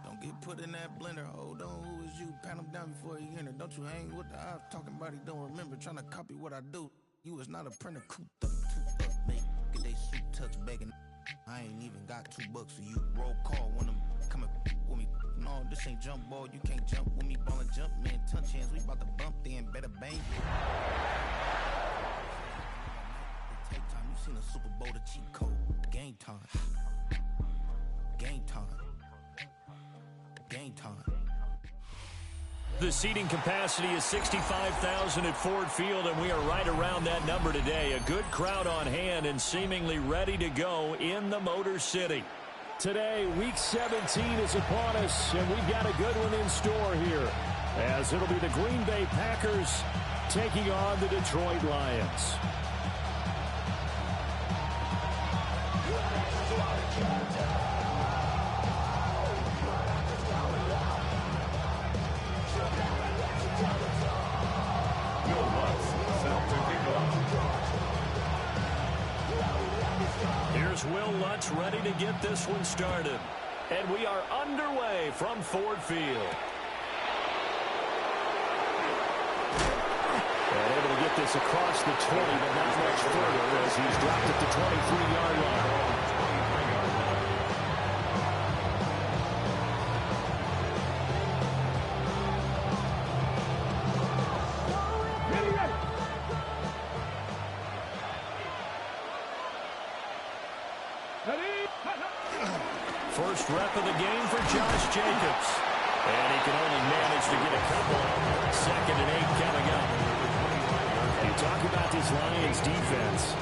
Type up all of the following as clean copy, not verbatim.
Don't get put in that blender. Hold on, who is you? Pat him down before he enter. Don't you hang with the ops talking about he don't remember. Trying to copy what I do. You is not a printer. Cooped up, make get they suit tucks begging. I ain't even got $2 for you. Roll call when I'm coming with me. No, this ain't jump ball. You can't jump with me. Ballin' jump, man. Touch hands. We about to bump then. Better bang. Take time. You seen a Super Bowl, the cheat code. Game time. Game time. Game time. The seating capacity is 65,000 at Ford Field, and we are right around that number today. A good crowd on hand and seemingly ready to go in the Motor City. Today, Week 17 is upon us, and we've got a good one in store here, as it'll be the Green Bay Packers taking on the Detroit Lions. Here's Will Lutz ready to get this one started. And we are underway from Ford Field. And able to get this across the 20, but not much further as he's dropped at the 23-yard line. First rep of the game for Josh Jacobs. And he can only manage to get a couple. 2nd and 8 coming up. You talk about this Lions defense.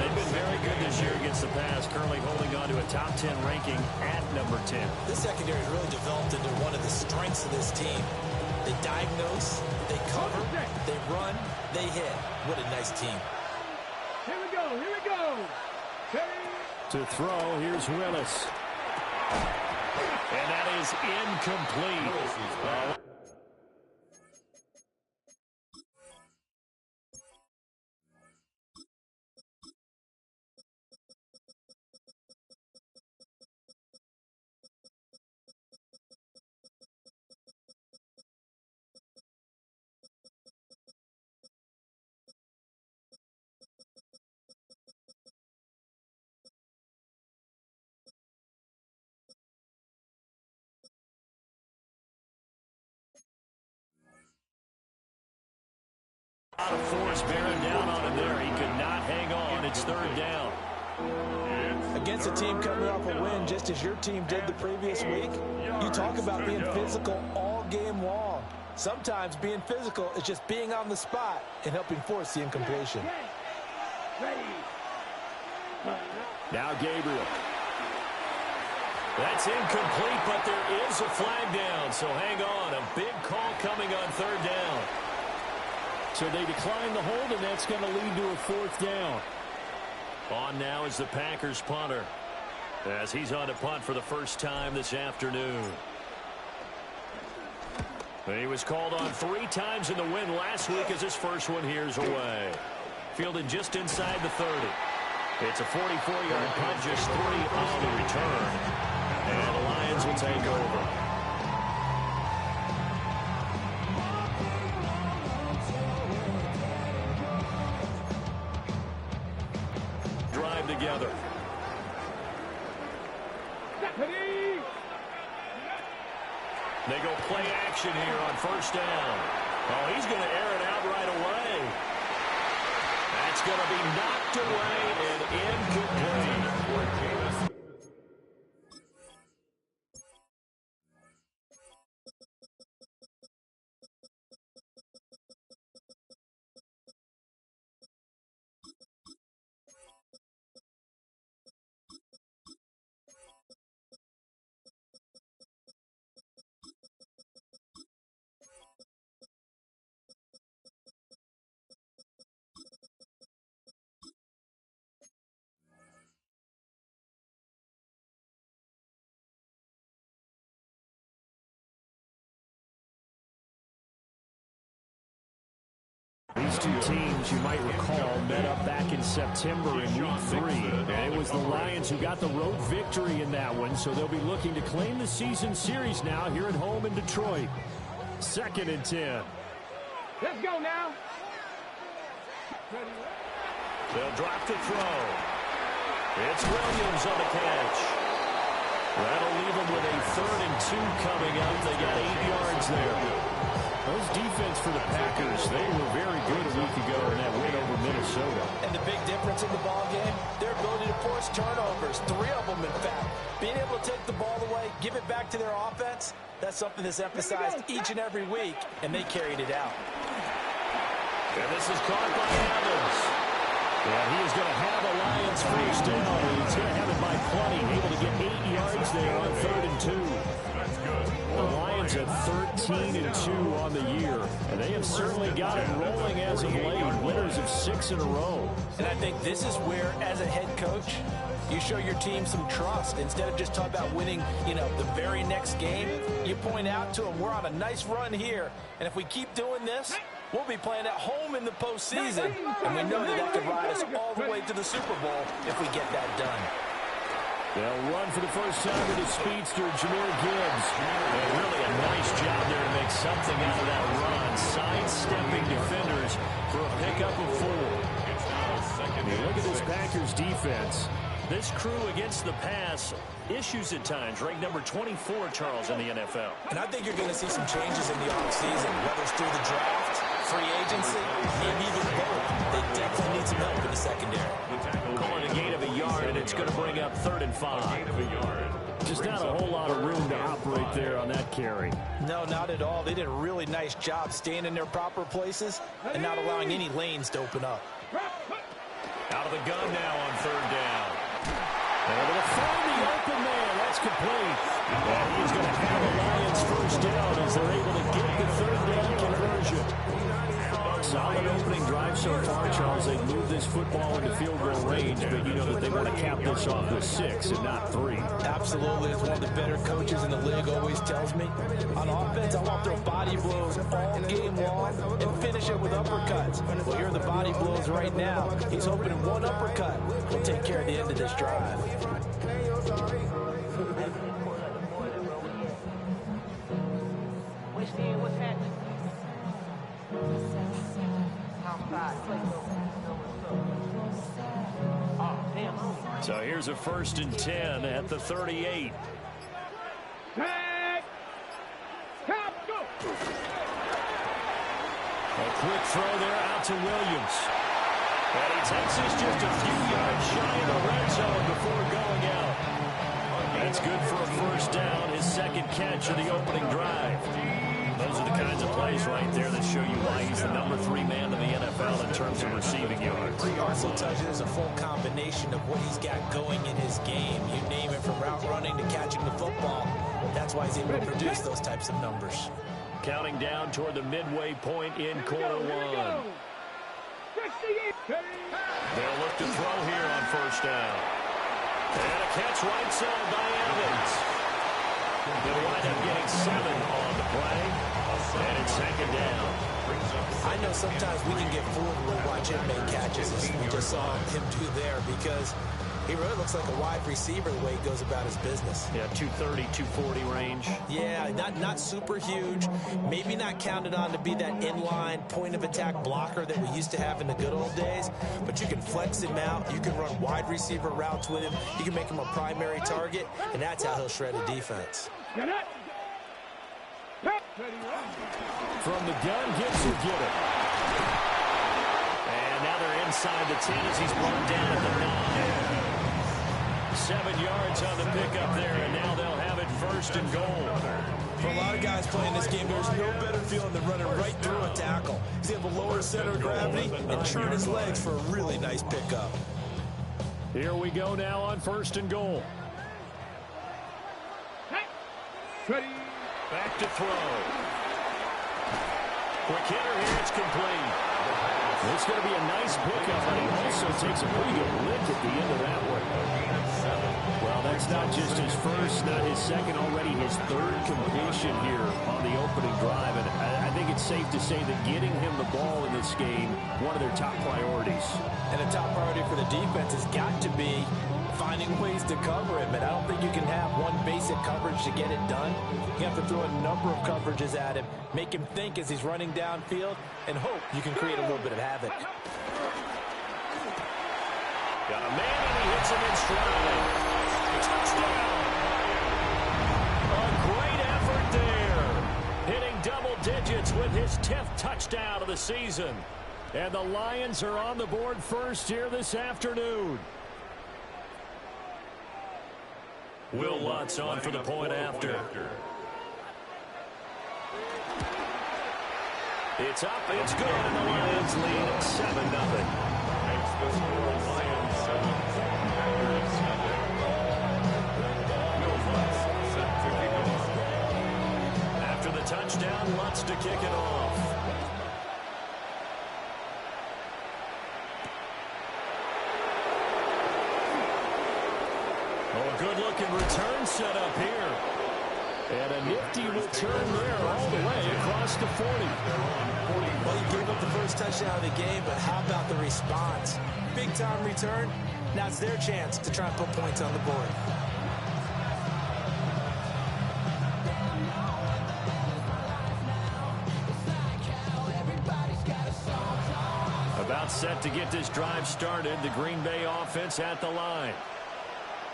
They've been very good this year against the pass, currently holding on to a top 10 ranking at number 10. This secondary has really developed into one of the strengths of this team. They diagnose, they cover, they run, they hit. What a nice team. Here we go, here we go. To throw, here's Willis. And that is incomplete. A lot of force bearing down on him there. He could not hang on. It's 3rd down. Against a team coming off a win just as your team did the previous week, you talk about being physical all game long. Sometimes being physical is just being on the spot and helping force the incompletion. Now Gabriel. That's incomplete, but there is a flag down. So hang on. A big call coming on 3rd down. So they decline the hold, and that's going to lead to a 4th down. On now is the Packers punter, as he's on to punt for the first time this afternoon. He was called on 3 times in the win last week as his first one here's away. Fielded just inside the 30. It's a 44-yard punt, just 3 on the return. And the Lions will take over. Together. They go play action here on 1st down. Oh, he's going to air it out right away. That's going to be knocked away and incomplete. These two teams, you might recall, met up back in September in Week 3, and it was was the Lions who got the road victory in that one, so they'll be looking to claim the season series now here at home in Detroit. 2nd and 10. Let's go now. They'll drop to throw. It's Williams on the catch. That'll leave them with a 3rd and 2 coming up. They got 8 yards there. Those defense for the Packers, they were very good a week ago in that win over Minnesota. And the big difference in the ball game, their ability to force turnovers, 3 of them in fact. Being able to take the ball away, give it back to their offense, that's something that's emphasized each and every week, and they carried it out. And this is caught by Evans. And he is going to have a Lions first down. He's going to have it by plenty, able to get 8 yards there on 3rd and 2. The Lions at 13 and 2 on the year, and they have certainly got it rolling as of late. Winners of 6 in a row. And I think this is where, as a head coach, you show your team some trust. Instead of just talking about winning, the very next game, you point out to them, we're on a nice run here, and if we keep doing this, we'll be playing at home in the postseason, and we know that could ride us all the way to the Super Bowl if we get that done. They'll run for the first time with his speedster, Jahmyr Gibbs. And really a nice job there to make something out of that run. Sidestepping defenders for a pickup of 4. And look at this Packers defense. This crew against the pass, issues at times, ranked number 24, Charles, in the NFL. And I think you're going to see some changes in the offseason, whether it's through the draft, free agency, maybe even both. They definitely need some help in the secondary. Calling a gain of a yard, and it's going to bring up 3rd and 5. Just not a whole lot of room to operate there on that carry. No, not at all. They did a really nice job staying in their proper places and not allowing any lanes to open up. Out of the gun now on 3rd down. Able to find the open man. That's complete. And he's going to have a Lions first down as they're able to get the 3rd down conversion. Solid opening drive so far, Charles. They've moved this football into field goal range, but you know that they want to cap this off with 6 and not 3. Absolutely. As one of the better coaches in the league always tells me, on offense, I want to throw body blows all game long and finish it with uppercuts. Well, here are the body blows right now. He's hoping one uppercut will take care of the end of this drive. What's happening? So here's a 1st and 10 at the 38. Tag. Top, go. A quick throw there out to Williams. And he takes this just a few yards shy of the red zone before going out. That's good for a first down, his 2nd catch of the opening drive. Those are the kinds of plays right there that show you why he's the number 3 man in the NFL in terms of receiving yards. He also tells you there's a full combination of what he's got going in his game. You name it, from route running to catching the football. That's why he's able to produce those types of numbers. Counting down toward the midway point in quarter 1. They'll look to throw here on first down. And a catch right side by Evans. They'll wind up getting 7 on the play. And it's 2nd down. I know sometimes we can get fooled when we watch him make catches, as we just saw him do there, because he really looks like a wide receiver the way he goes about his business. Yeah, 230, 240 range. Yeah, not super huge. Maybe not counted on to be that inline point-of-attack blocker that we used to have in the good old days, but you can flex him out. You can run wide receiver routes with him. You can make him a primary target, and that's how he'll shred a defense. From the gun, Gibbs will get it. And now they're inside the 10 as he's brought down at the 9. 7 yards on the pickup there, and now they'll have it 1st and goal. For a lot of guys playing this game, there's no better feeling than running right through a tackle. He's able to lower center of gravity and churn his legs for a really nice pickup. Here we go now on 1st and goal. Back to throw. Quick hitter here, it's complete. It's going to be a nice pickup, but he also takes a pretty good lick at the end of that one. Well, that's not just his first, not his second, already his 3rd completion here on the opening drive. And I think it's safe to say that getting him the ball in this game, one of their top priorities. And the top priority for the defense has got to be ways to cover him, and I don't think you can have one basic coverage to get it done. You have to throw a number of coverages at him, make him think as he's running downfield, and hope you can create a little bit of havoc. Got a man, and he hits him in stride. Touchdown! A great effort there. Hitting double digits with his 10th touchdown of the season. And the Lions are on the board first here this afternoon. Will Lutz on for the point after. It's up, it's good, and the Lions lead 7-0. After the touchdown, Lutz to kick it off. Oh, a good-looking return set up here. And a nifty return there all the way across the 40. Well, he gave up the first touchdown of the game, but how about the response? Big-time return. Now it's their chance to try and put points on the board. About set to get this drive started. The Green Bay offense at the line.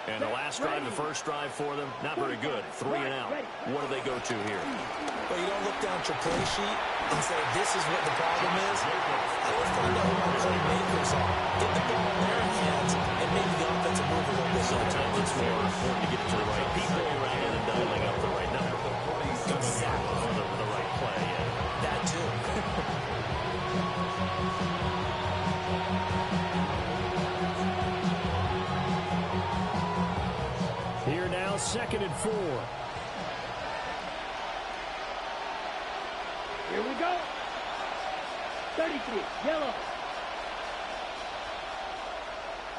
And the last drive, the first drive for them, not very good. 3 and out. What do they go to here? Well, you don't look down at your play sheet and say, this is what the problem is. I would find out who our playmakers are. Get the ball in their hands and maybe the offensive move a little bit. Sometimes it's more important to get it to the right people rather than dialing up the right number. Exactly. Or the right play, yeah. That too. Here now, 2nd and 4. Here we go. 33, yellow.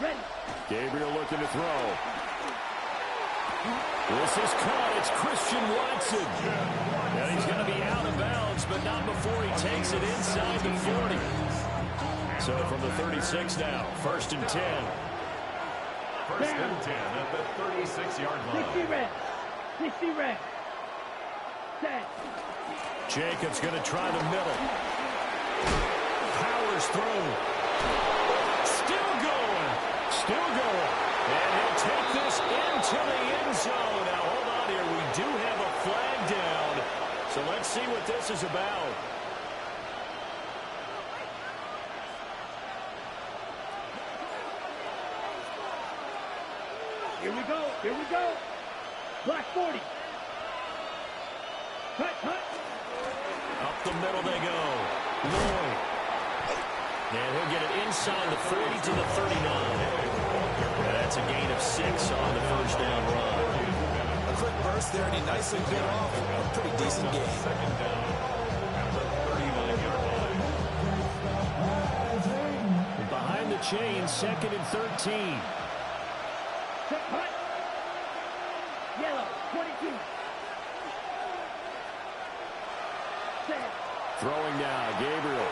Ready. Gabriel looking to throw. This is caught. It's Christian Watson. And he's going to be out of bounds, but not before he takes it inside the 40. So from the 36 now, 1st and 10. First and 10 at the 36-yard line. 60 red. 60 red. 10. Jacobs going to try the middle. Powers through. Still going. Still going. And he'll take this into the end zone. Now, hold on here. We do have a flag down. So let's see what this is about. Here we go. Here we go. Black 40. Cut, cut. Up the middle they go. Lloyd. And he'll get it inside the 40 to the 39. And that's a gain of 6 on the first down run. A quick burst there, and he nicely bit off a pretty decent game. Second down at the 39-yard line. Behind the chain, 2nd and 13. Cut, cut. Yellow, 22. Set. Throwing now, Gabriel.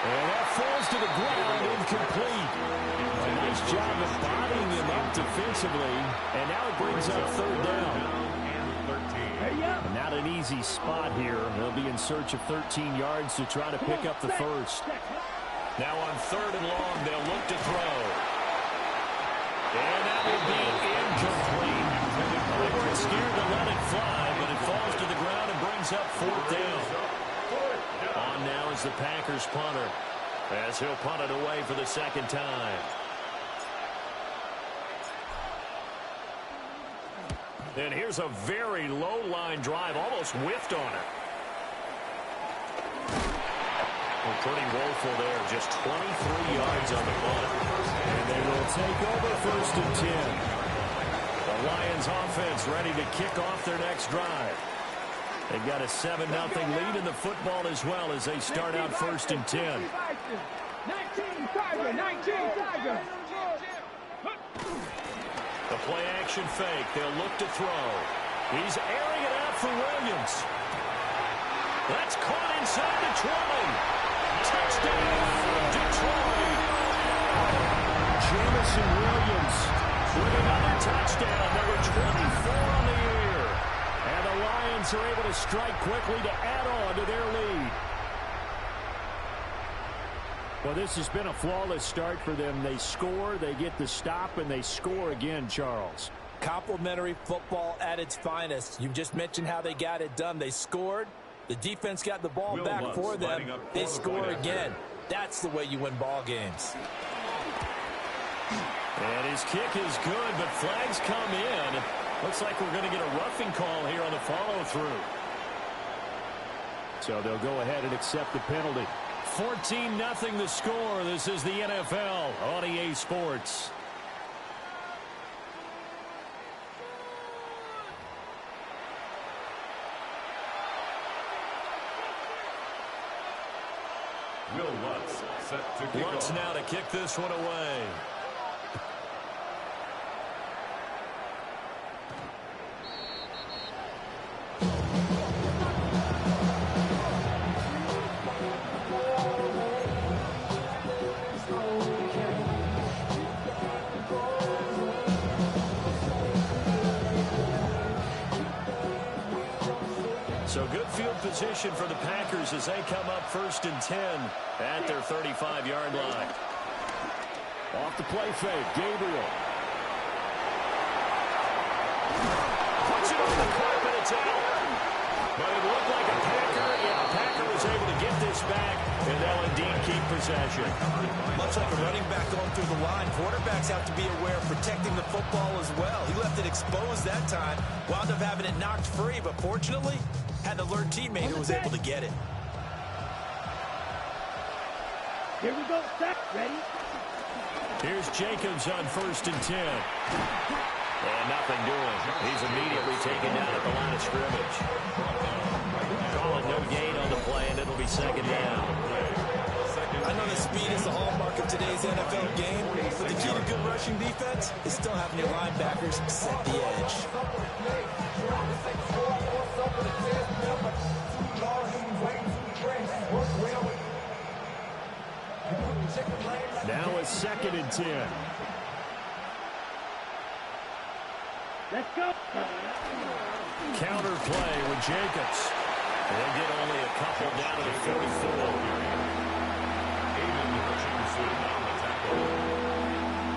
And that falls to the ground, incomplete. A nice job of bodying him up defensively. And now it brings up 3rd down. Ready up. And not an easy spot here. They'll be in search of 13 yards to try to pick up the first. Now on 3rd and long, they'll look to throw. And that will be incomplete. They weren't scared to let it fly, but it falls to the ground and brings up 4th down. On now is the Packers punter, as he'll punt it away for the 2nd time. And here's a very low-line drive, almost whiffed on it. Well, pretty woeful there, just 23 yards on the punt. And they will take over 1st and 10. The Lions offense ready to kick off their next drive. They've got a 7-0 lead in the football as well as they start out 1st and 10. 19 Tiger, 19 Tiger. The play action fake. They'll look to throw. He's airing it out for Williams. That's caught inside the 20. Touchdown, Detroit. Jamison Williams Giants are able to strike quickly to add on to their lead. Well, this has been a flawless start for them. They score, they get the stop, and they score again, Charles. Complimentary football at its finest. You just mentioned how they got it done. They scored. The defense got the ball back for them. They score again. That's the way you win ball games. And his kick is good, but flags come in. Looks like we're going to get a roughing call here on the follow-through. So they'll go ahead and accept the penalty. 14-0 the score. This is the NFL on EA Sports. Will Lutz set to kick Lutz off. now to kick this one away. So good field position for the Packers as they come up 1st and 10 at their 35-yard line. Off the play fake, Gabriel. Puts it on the carpet, it's out. But it looked like a Packer. Yeah, a Packer was able to get this back, and they'll indeed keep possession. Much like a running back going through the line, quarterbacks have to be aware of protecting the football as well. He left it exposed that time, wound up having it knocked free, but fortunately, had an alert teammate who was able to get it. Here we go, set, ready. Here's Jacobs on 1st and 10. And nothing doing. He's immediately taken down at the line of scrimmage. Calling no gain on the play, and it'll be 2nd down. I know that speed is the hallmark of today's NFL game, but the key to good rushing defense is still having your linebackers set the edge. Now it's 2nd and 10. Let's go. Counter play with Jacobs. They'll get only a couple down to the 44. Aiden Hutchinson on the tackle.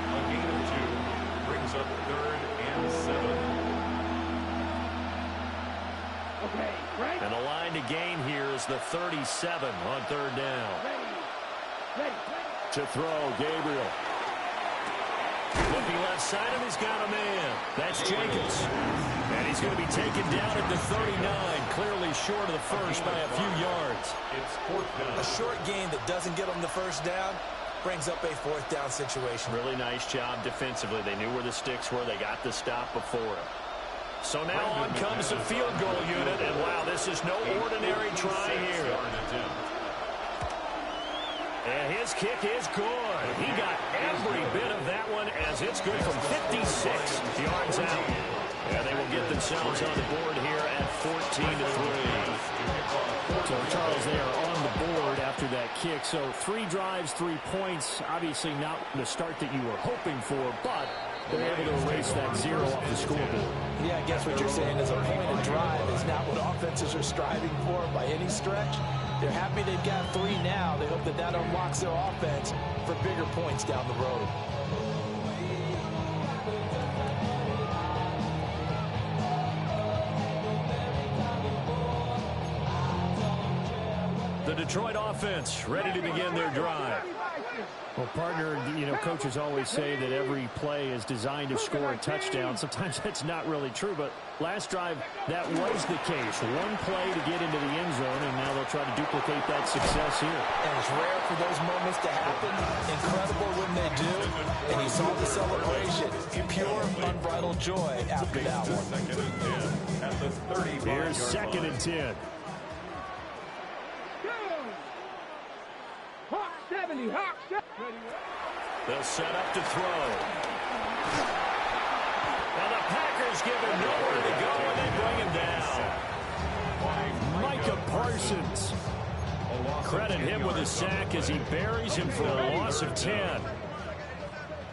A gain of 2 brings up 3rd and 7. Okay, right. And the line to gain here is the 37 on 3rd down. Ready. To throw, Gabriel. Looking left side, and he's got a man. That's Jacobs. And he's going to be taken down at the 39, clearly short of the first by a few yards. It's 4th down. A short gain that doesn't get them the first down brings up a 4th down situation. Really nice job defensively. They knew where the sticks were. They got the stop before him. So now on comes the field goal unit, and wow, this is no ordinary try here. And his kick is good. He got every bit of that one as it's good from 56 yards out. And they will get themselves on the board here at 14-3. So, Charles, they are on the board after that kick. So 3 drives, 3 points. Obviously not the start that you were hoping for, but they're able to erase that 0 off the scoreboard. Yeah, I guess what you're saying is a point of drive is not what offenses are striving for by any stretch. They're happy they've got 3 now. They hope that that unlocks their offense for bigger points down the road. The Detroit offense ready to begin their drive. Well, partner, you know, coaches always say that every play is designed to score a touchdown. Sometimes that's not really true, but last drive, that was the case. 1 play to get into the end zone, and now they'll try to duplicate that success here. And it's rare for those moments to happen. Incredible when they do. And you saw the celebration. Pure, unbridled joy after that one. At the 35-yard line. Here's 2nd and 10. Hawk 70, Hawk 70. They'll set up to throw. And the Packers give him nowhere to go, and they bring him down. Micah Parsons. Credit him with a sack as he buries him for a loss of 10.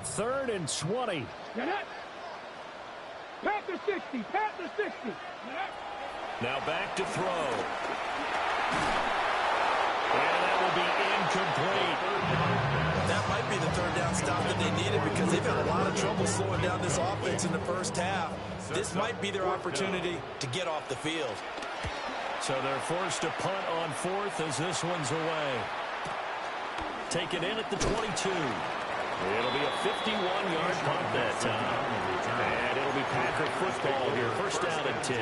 3rd and 20. Get up. Pat the 60, pat the 60. Now back to throw. And that will be incomplete. That might be the third down stop that they needed because they've had a lot of trouble slowing down this offense in the first half. This might be their opportunity to get off the field. So they're forced to punt on fourth as this one's away. Take it in at the 22. It'll be a 51-yard punt that time. And it'll be Packer football here. First down and 10.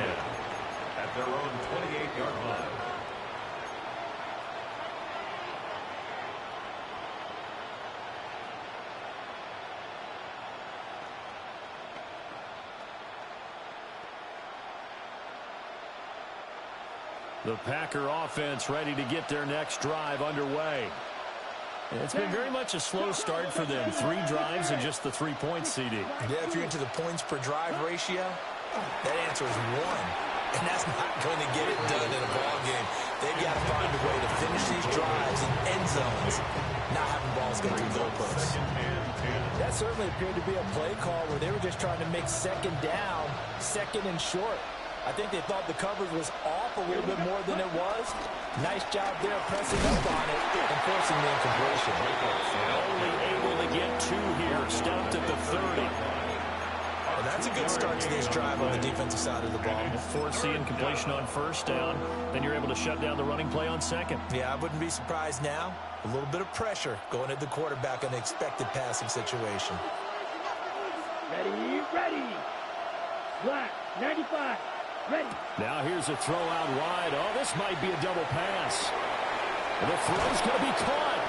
At their own 28-yard line. The Packer offense ready to get their next drive underway. It's been very much a slow start for them. 3 drives and just the 3 points, CD. Yeah, if you're into the points per drive ratio, that answer is 1. And that's not going to get it done in a ball game. They've got to find a way to finish these drives in end zones, not having balls go through goalposts. That certainly appeared to be a play call where they were just trying to make second down, second and short. I think they thought the coverage was off a little bit more than it was. Nice job there pressing up on it and forcing the incompletion. Only able to get 2 here. Stopped at the 30. Well, that's a good start to this drive on the defensive side of the ball. Force the incompletion on first down. Then you're able to shut down the running play on second. Yeah, I wouldn't be surprised now. A little bit of pressure going at the quarterback in the expected passing situation. Ready. Black, 95. Ready. Now here's a throw out wide. Oh, this might be a double pass. The throw's going to be caught.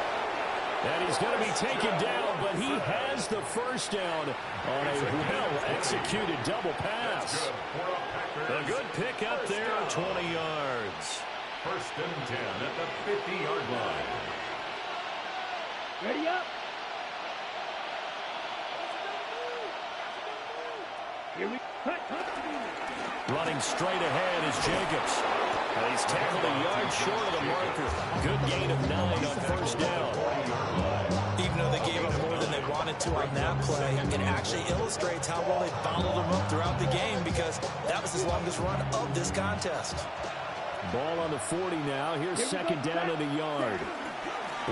And he's going to be taken down, but he has the first down on a well-executed double pass. A good pick up there, 20 yards. First and 10 at the 50-yard line. Ready up. Here we cut. Running straight ahead is Jacobs. And he's tackled a yard short of the marker. Good gain of 9 on first down. Even though they gave up more than they wanted to on that play, it actually illustrates how well they followed them up throughout the game because that was his longest run of this contest. Ball on the 40 now. Here's second down in a yard.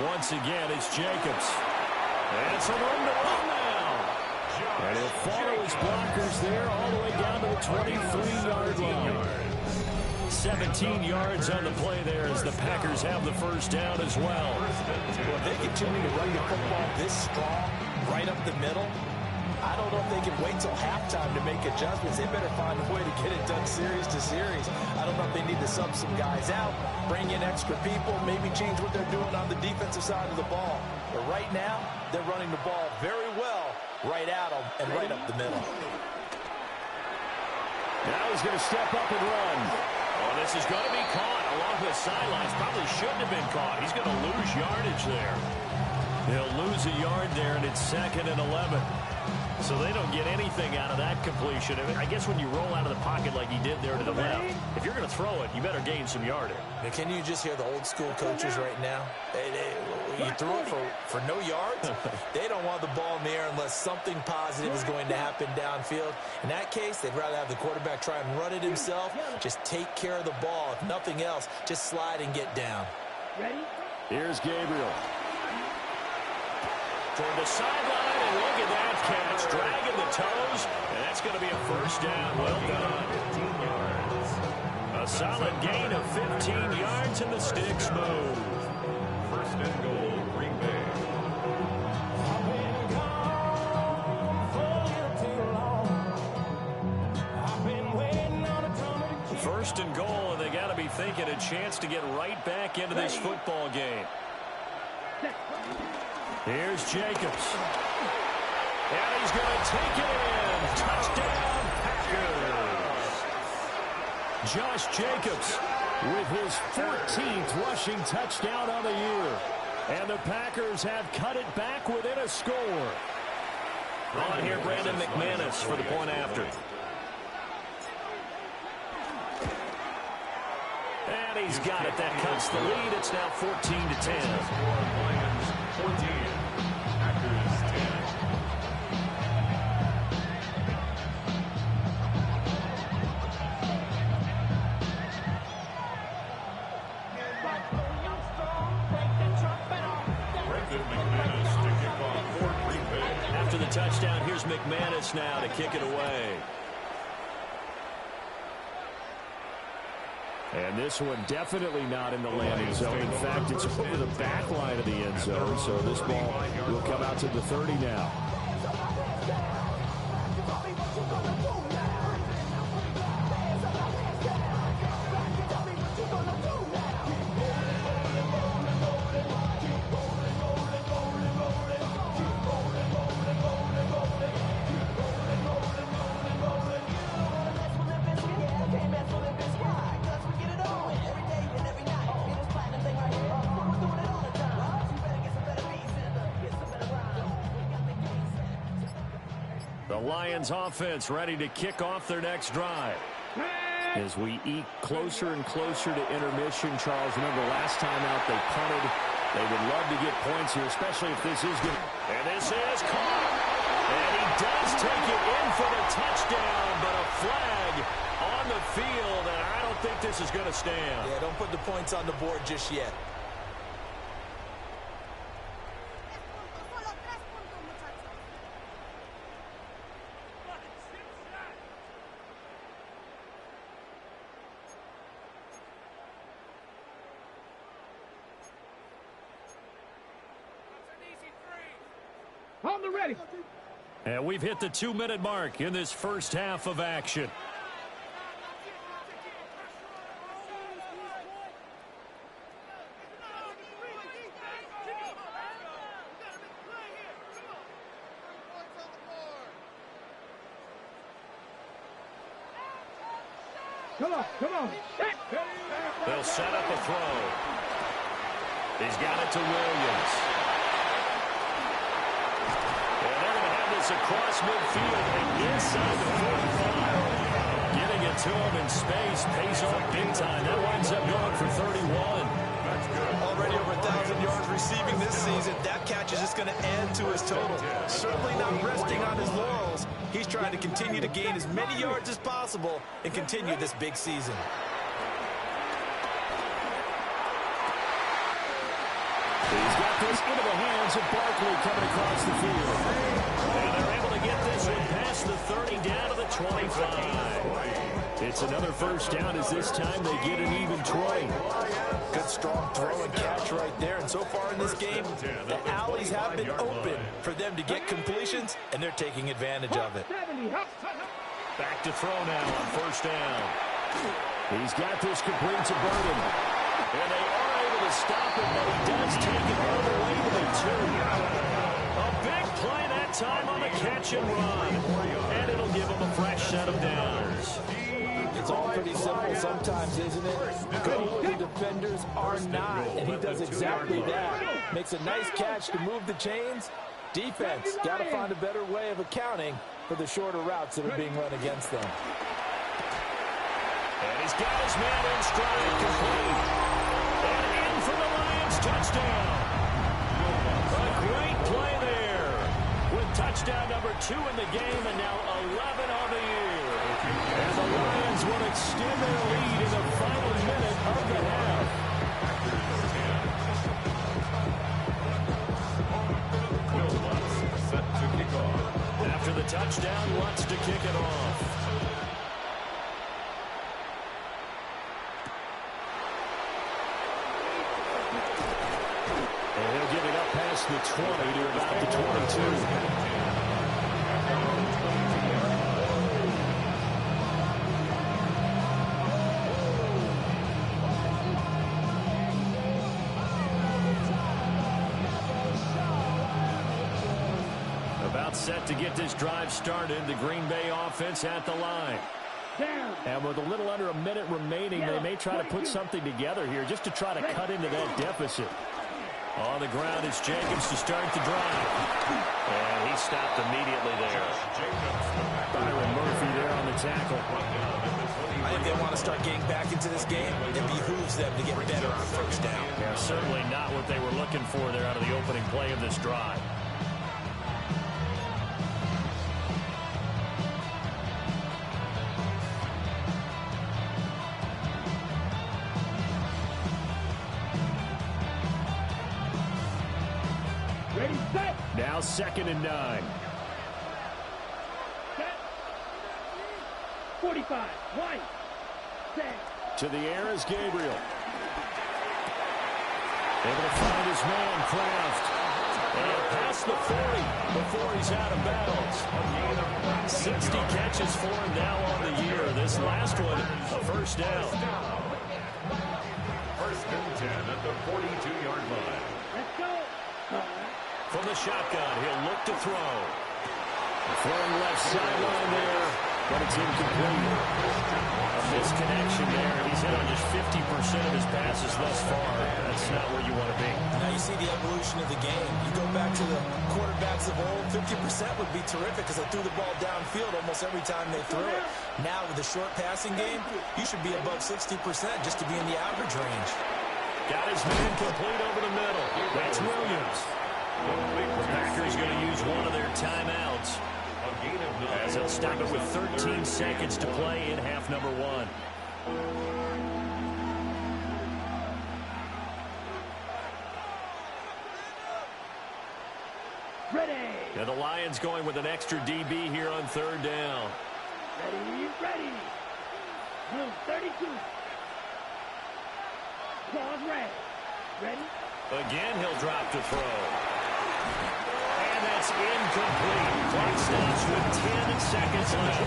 Once again, it's Jacobs. And it's a room to run now. And he'll follow his blockers there all the way down to the 23-yard line. 17 yards on the play there as the Packers have the first down as well. Well, if they continue to run the football this strong, right up the middle, I don't know if they can wait till halftime to make adjustments. They better find a way to get it done series to series. I don't know if they need to sub some guys out, bring in extra people, maybe change what they're doing on the defensive side of the ball. But right now, they're running the ball very well right at them and right up the middle. Now he's going to step up and run. Oh, this is going to be caught along the sidelines. Probably shouldn't have been caught. He's going to lose yardage there. He'll lose a yard there, and it's second and 11. So they don't get anything out of that completion. I guess when you roll out of the pocket like he did there to the left, if you're going to throw it, you better gain some yardage. Can you just hear the old school coaches right now? You threw it for no yards. They don't want the ball in the air unless something positive is going to happen downfield. In that case, they'd rather have the quarterback try and run it himself. Just take care of the ball. If nothing else, just slide and get down. Ready? Here's Gabriel. Toward the sideline, and look at that catch. Dragging the toes, and that's going to be a first down. Well done. 15 yards. A solid gain of 15 yards, and the sticks move. First and goal, Green Bay. First and goal, and they got to be thinking a chance to get right back into this football game. Here's Jacobs. And he's going to take it in. Touchdown, Packers. Josh Jacobs with his 14th rushing touchdown on the year. And the Packers have cut it back within a score. On here, Brandon McManus for the point after. And he's got it. That cuts the lead. It's now 14-10. Lions 14, Packers 10. touchdown. Here's McManus now to kick it away. And this one definitely not in the landing zone. In fact, it's over the back line of the end zone. So this ball will come out to the 30 now. Lions offense ready to kick off their next drive. As we eke closer and closer to intermission, Charles, remember last time out they punted. They would love to get points here, especially if this is good. And this is caught. And he does take it in for the touchdown, but a flag on the field, and I don't think this is going to stand. Yeah, don't put the points on the board just yet. On the ready. And we've hit the 2-minute mark in this first half of action. Come on. They'll set up a throw. He's got it to Williams. Across midfield and inside the 45. Getting it to him in space pays off big time. That winds up going for 31. That's good. Already over 1,000 yards receiving this season. That catch is just going to add to his total. Certainly not resting on his laurels. He's trying to continue to gain as many yards as possible and continue this big season. He's got this into the hands of Barkley coming across the field. And they're able to get this one past the 30 down to the 25. It's another first down as this time they get an even 20. Good strong throw and catch right there. And so far in this game, the alleys have been open for them to get completions, and they're taking advantage of it. Back to throw now on first down. He's got this complete to Burden. And they are able to stop him, but he does take it all the way to the 2. A big play that time on the catch and run. And it'll give him a fresh set of downs. It's all pretty simple sometimes, isn't it? Go where the defenders are not, and he does exactly that. Makes a nice catch to move the chains. Defense, got to find a better way of accounting for the shorter routes that are being run against them. And he's got his man in stride, complete. And in for the Lions touchdown. A great play there. With touchdown number 2 in the game and now 11 on the year. And the Lions will extend their lead in the final minute of the half. Set to kick off. After the touchdown, wants to kick it off. And he'll give it up past the 20 to about the 22. Set to get this drive started. The Green Bay offense at the line. And with a little under a minute remaining, they may try to put something together here just to try to cut into that deficit. On the ground is Jacobs to start the drive. And he stopped immediately there. Byron Murphy there on the tackle. I think they want to start getting back into this game. It behooves them to get better on first down. Yeah, certainly not what they were looking for there out of the opening play of this drive. Now 2nd and 9. 45. White. Set. To the air is Gabriel. Able to find his man, Kraft. And past the 40 before he's out of bounds. 60 catches for him now on the year. This last one, a first down. First and 10 at the 42-yard line. Let's go. From the shotgun, he'll look to throw. Throwing left sideline there, but it's incomplete. A misconnection there. He's hit on just 50% of his passes thus far. That's not where you want to be. Now you see the evolution of the game. You go back to the quarterbacks of old, 50% would be terrific because they threw the ball downfield almost every time they threw it. Now with the short passing game, you should be above 60% just to be in the average range. Got his man complete over the middle. That's Williams. The Packers going to use one of their timeouts, as they'll stop it with 13 seconds to play in half number 1. Ready. And the Lions going with an extra DB here on third down. Ready. Ready. Blue 32. Claws red. Ready. Again, he'll drop to throw. And that's incomplete. Clock stops with 10 seconds left.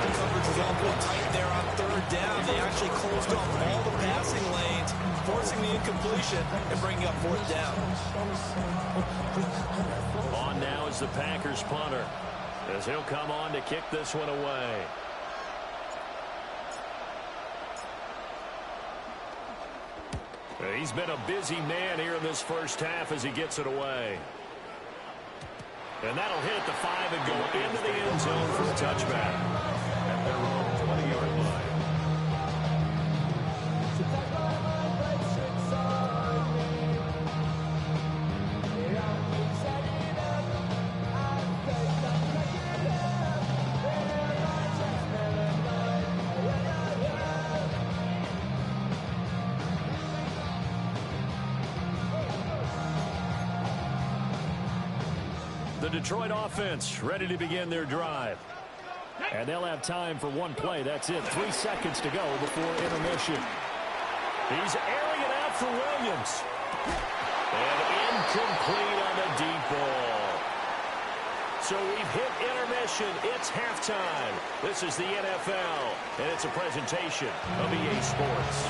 The coverage is awfully tight there on third down. They actually closed off all the passing lanes, forcing the incompletion and bringing up fourth down. On now is the Packers punter, as he'll come on to kick this one away. He's been a busy man here in this first half as he gets it away. And that'll hit at the 5 and go into the end zone for a touchback. At their own 20-yard line. The Detroit offense ready to begin their drive. And they'll have time for one play. That's it. 3 seconds to go before intermission. He's airing it out for Williams. And incomplete on the deep ball. So we've hit intermission. It's halftime. This is the NFL, and it's a presentation of EA Sports.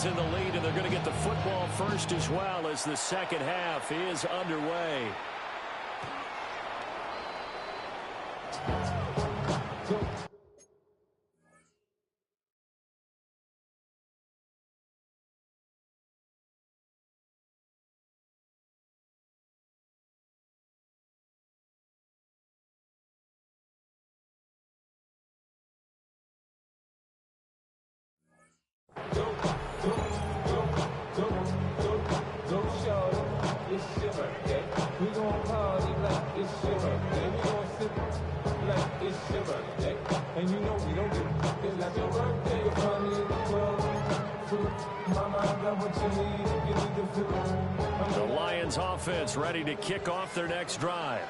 In the lead, and they're going to get the football first as well as the second half is underway. And you know we don't get it like your birthday, you're funny in the club. Mama, I got what you need, you need to feel. The Lions offense ready to kick off their next drive.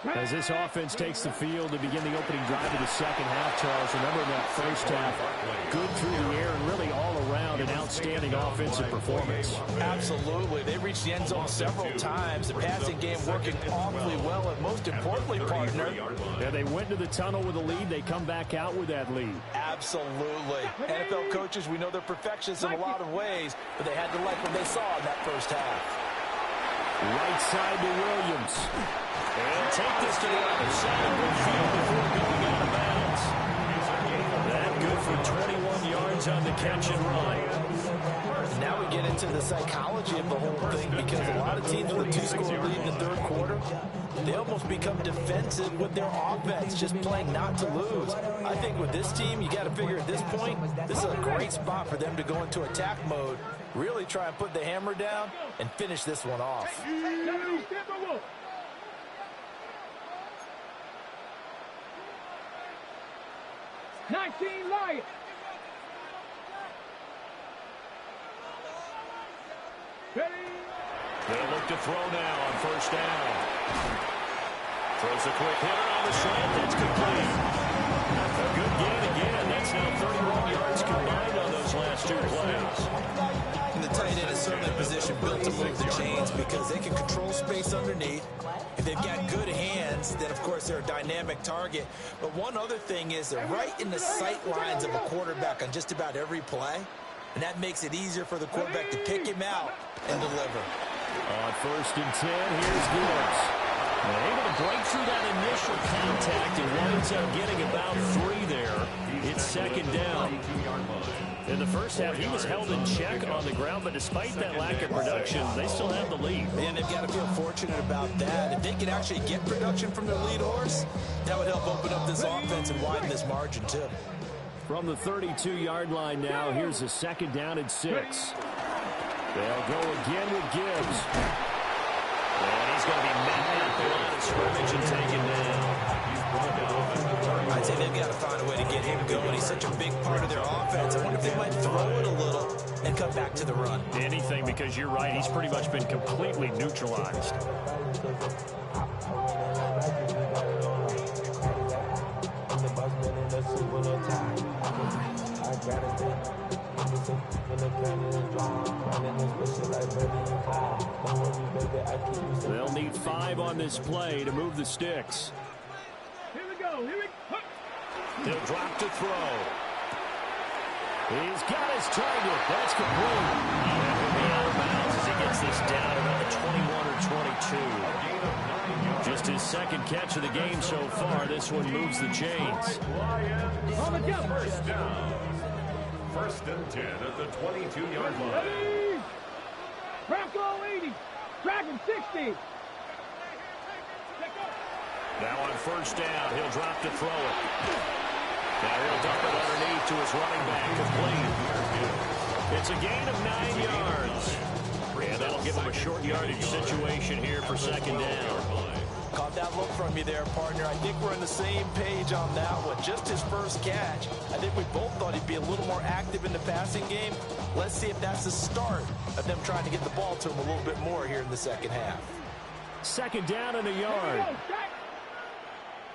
As this offense takes the field to begin the opening drive of the second half, Charles, remember that first half, good through the air and really all around an outstanding offensive performance. Absolutely. They reached the end zone several times. The passing game working awfully well, and most importantly, partner. Yeah, they went to the tunnel with a lead. They come back out with that lead. Absolutely. NFL coaches, we know they're perfectionists in a lot of ways, but they had to like what they saw in that first half. Right side to Williams. And take this to the other side of midfield before going out of bounds. That good for 21 yards on the catch and run. Now we get into the psychology of the whole thing, because a lot of teams with a 2-score lead in the third quarter, they almost become defensive with their offense, just playing not to lose. I think with this team, you got to figure at this point, this is a great spot for them to go into attack mode, really try and put the hammer down and finish this one off. 19 Lions. Ready? They'll look to throw now on first down. Throws a quick hitter on the slant. That's complete. A good gain again. That's now 31 yards combined on those last two plays. And the tight end is certainly a position built to move the chains because they can control space underneath. If they've got good hands, then of course they're a dynamic target. But one other thing is they're right in the sight lines of a quarterback on just about every play. And that makes it easier for the quarterback to pick him out and deliver. On first and 10, here's Gibbs. Able to break through that initial contact and winds up getting about 3 there. It's second down. In the first half, he was held in check on the ground, but despite that lack of production, they still have the lead. And they've got to feel fortunate about that. If they can actually get production from their lead horse, that would help open up this offense and widen this margin too. From the 32-yard line now, here's a second down and 6. They'll go again with Gibbs. And he's going to be met at the line of scrimmage and taken down. I'd say they've got to find a way to get him going. He's such a big part of their offense. I wonder if they might throw it a little and come back to the run. Anything, because you're right. He's pretty much been completely neutralized. They'll need 5 on this play to move the sticks. Here we go. Here we go. He'll drop to throw. He's got his target. That's complete. And he'll be out of bounds as he gets this down around the 21 or 22. Just his second catch of the game so far. This one moves the chains. First down. First and 10 at the 22-yard line. Ready? Bronco 80. Dragon 60. Now on first down, he'll drop to throw it. Now he'll dump it underneath to his running back, complete. It's a gain of 9 yards. And that'll give him a short yardage situation here for second down. Caught that look from you there, partner. I think we're on the same page on that one. Just his first catch. I think we both thought he'd be a little more active in the passing game. Let's see if that's the start of them trying to get the ball to him a little bit more here in the second half. Second down and a yard.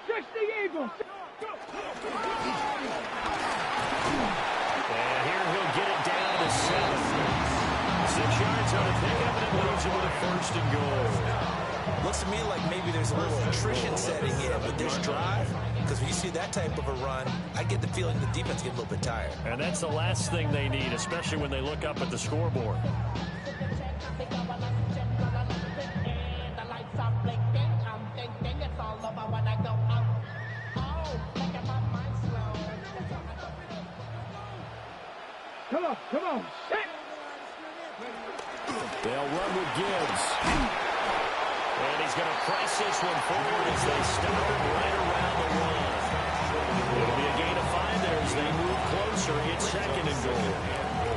60 Eagles. And here he'll get it down to 7. 6 yards on a pickup, and it leaves him with a first and goal. Looks to me like maybe there's a little attrition setting in with this drive, because when you see that type of a run, I get the feeling the defense get a little bit tired. And that's the last thing they need, especially when they look up at the scoreboard. Come on, come on. Set. They'll run with Gibbs. And he's going to press this one forward as they stop him right around the 1. It'll be a gain of 5 there as they move closer. It's second and goal.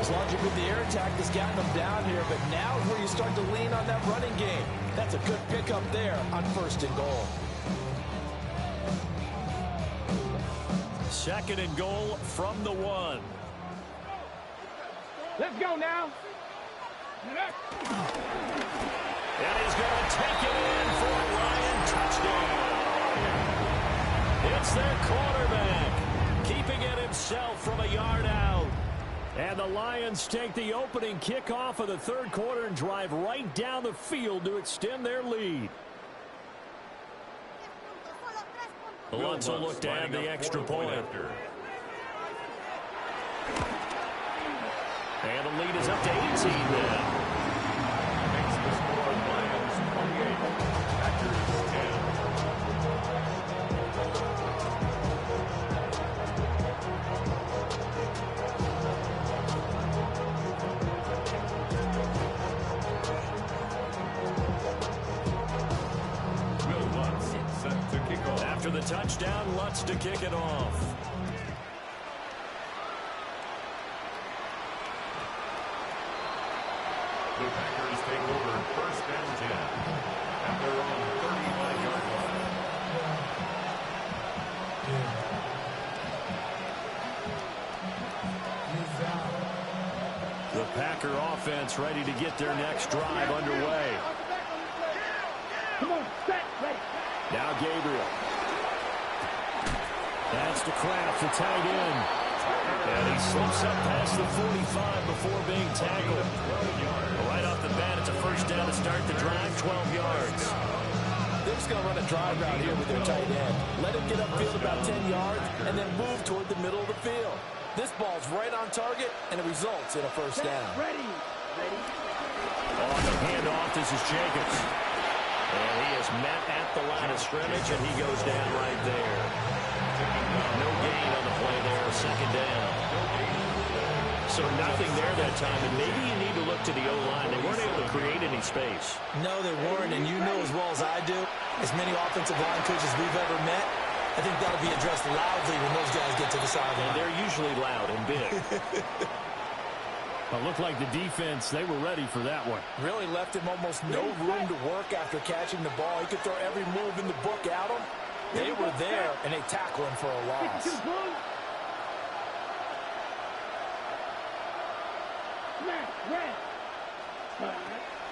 As long as you put the air attack has gotten them down here, but now is where you start to lean on that running game. That's a good pickup there on first and goal. Second and goal from the 1. Let's go now. And he's going to take it in for a Lion touchdown. It's their quarterback, keeping it himself from a yard out. And the Lions take the opening kickoff of the third quarter and drive right down the field to extend their lead. The Lions will look to add the extra point. And the lead is up to 18 now. Makes the score Lions 28, Packers 10. after the touchdown. Lutz to kick it off. The Packers take over first and 10 at their own 35-yard line. The Packer offense ready to get their next drive underway. Come on, set, ready. Now Gabriel. That's to Kraft, the tight end. And he slips up past the 45 before being tackled. Right off the bat, it's a first down to start the drive, 12 yards. They're just going to run a drive route here with their tight end. Let him get upfield about 10 yards and then move toward the middle of the field. This ball's right on target, and it results in a first down. Ready. Ready. On the handoff, this is Jacobs. And he is met at the line of scrimmage, and he goes down right there. No gain on the play there, second down. So nothing there that time, and maybe you need to look to the O-line. They weren't able to create any space. No, they weren't, and you know as well as I do, as many offensive line coaches we've ever met, I think that'll be addressed loudly when those guys get to the sideline. And they're usually loud and big. It looked like the defense, they were ready for that one. Really left him almost no room to work after catching the ball. He could throw every move in the book at him. They were there, and they tackle him for a loss.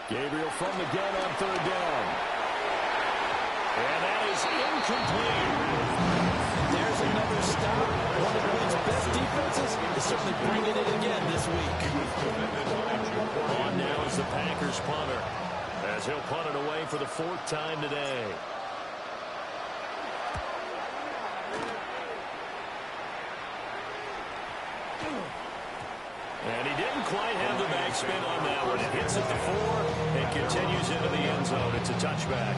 Gabriel from the gun on third down. And that is incomplete. There's another stop. One of the league's best defenses is certainly bringing it again this week. On now is the Packers punter, as he'll punt it away for the fourth time today. And he didn't quite have the backspin on that one. It hits at the 4 and continues into the end zone. It's a touchback.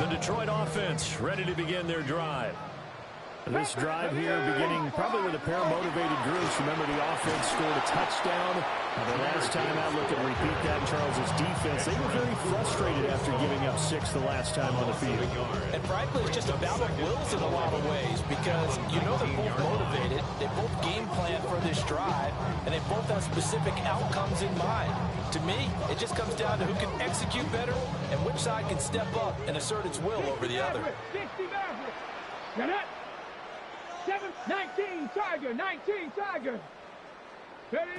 Detroit offense ready to begin their drive. This drive here beginning probably with a pair of motivated groups. Remember, the offense scored a touchdown. The last time I look and repeat that, Charles' defense, they were very frustrated after giving up 6 the last time on the field. And frankly, it's just a battle of wills in a lot of ways because you know they're both motivated. They both game plan for this drive, and they both have specific outcomes in mind. To me, it just comes down to who can execute better and which side can step up and assert its will over the other. 60 Maverick. Got it. 19 Tiger. 19 Tiger. Ready.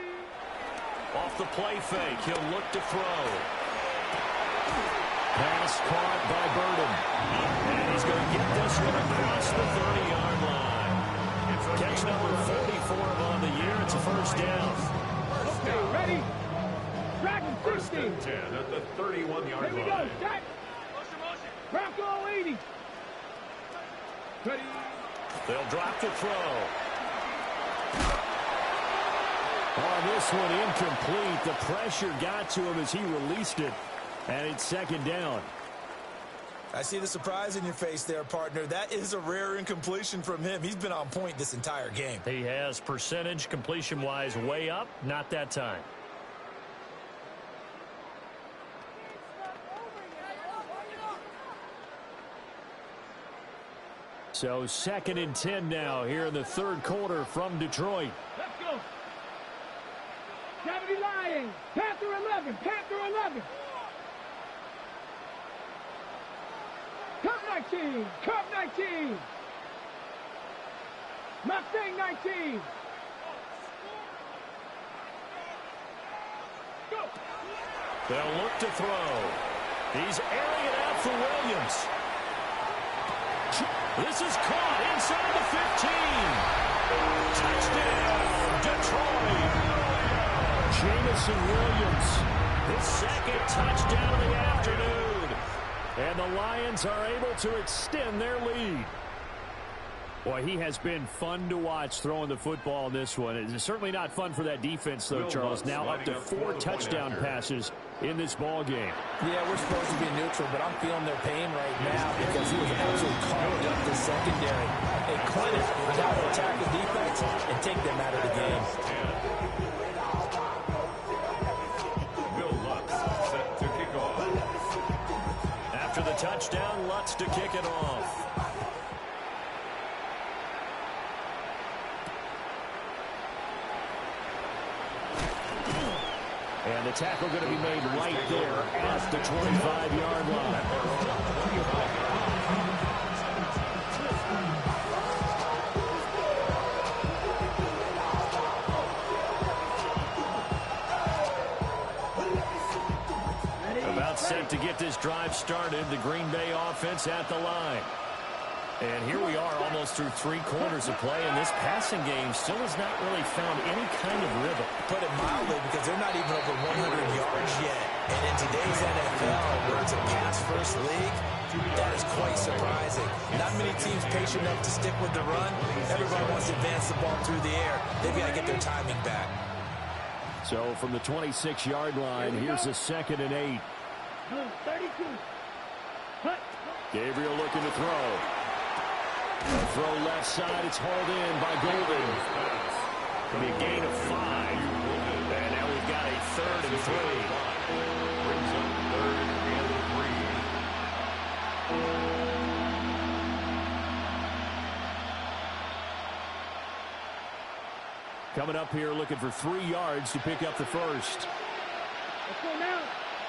Off the play fake, he'll look to throw. Pass caught by Burden. And he's going to get this one across the 30-yard line. Catch number 44 on the year. It's a first down. Okay, ready. Dragon 16. First and 10 at the 31-yard Here we line. go. Jack. Bronco 80. Ready. They'll drop the throw. On this one, incomplete. The pressure got to him as he released it, and it's second down. I see the surprise in your face there, partner. That is a rare incompletion from him. He's been on point this entire game. He has percentage completion-wise way up, not that time. So second and 10 now here in the third quarter from Detroit. Let's go. Gravity Lions. Panther 11. Panther 11. Cup 19. Cup 19. Mustang 19. Go. They'll look to throw. He's airing it out for Williams. This is caught inside the 15. Touchdown, Detroit. Jamison Williams, his second touchdown of the afternoon. And the Lions are able to extend their lead. Boy, he has been fun to watch throwing the football in this one. It's certainly not fun for that defense, though, Charles. Now up to 4 touchdown passes in this ball game. Yeah, we're supposed to be neutral, but I'm feeling their pain right now because he was absolutely carved up the secondary. A clinic on how to attack the defense and take them out of the game. Will Lutz set to kick off. After the touchdown, Lutz to kick it off. And the tackle going to be made right there at the 25-yard line. About set to get this drive started. The Green Bay offense at the line. And here we are almost through 3 quarters of play, and this passing game still has not really found any kind of rhythm. Put it mildly, because they're not even over 100 yards yet. And in today's NFL, where it's a pass-first league, that is quite surprising. Not many teams patient enough to stick with the run. Everybody wants to advance the ball through the air. They've got to get their timing back. So from the 26-yard line, here's a 2nd and 8. 32. Cut. Gabriel looking to throw. A throw left side. It's hauled in by Golden. It'll be a gain of 5. And now we've got a 3rd and 3. Brings up 3rd and 3. Coming up here looking for 3 yards to pick up the first. Let's go now.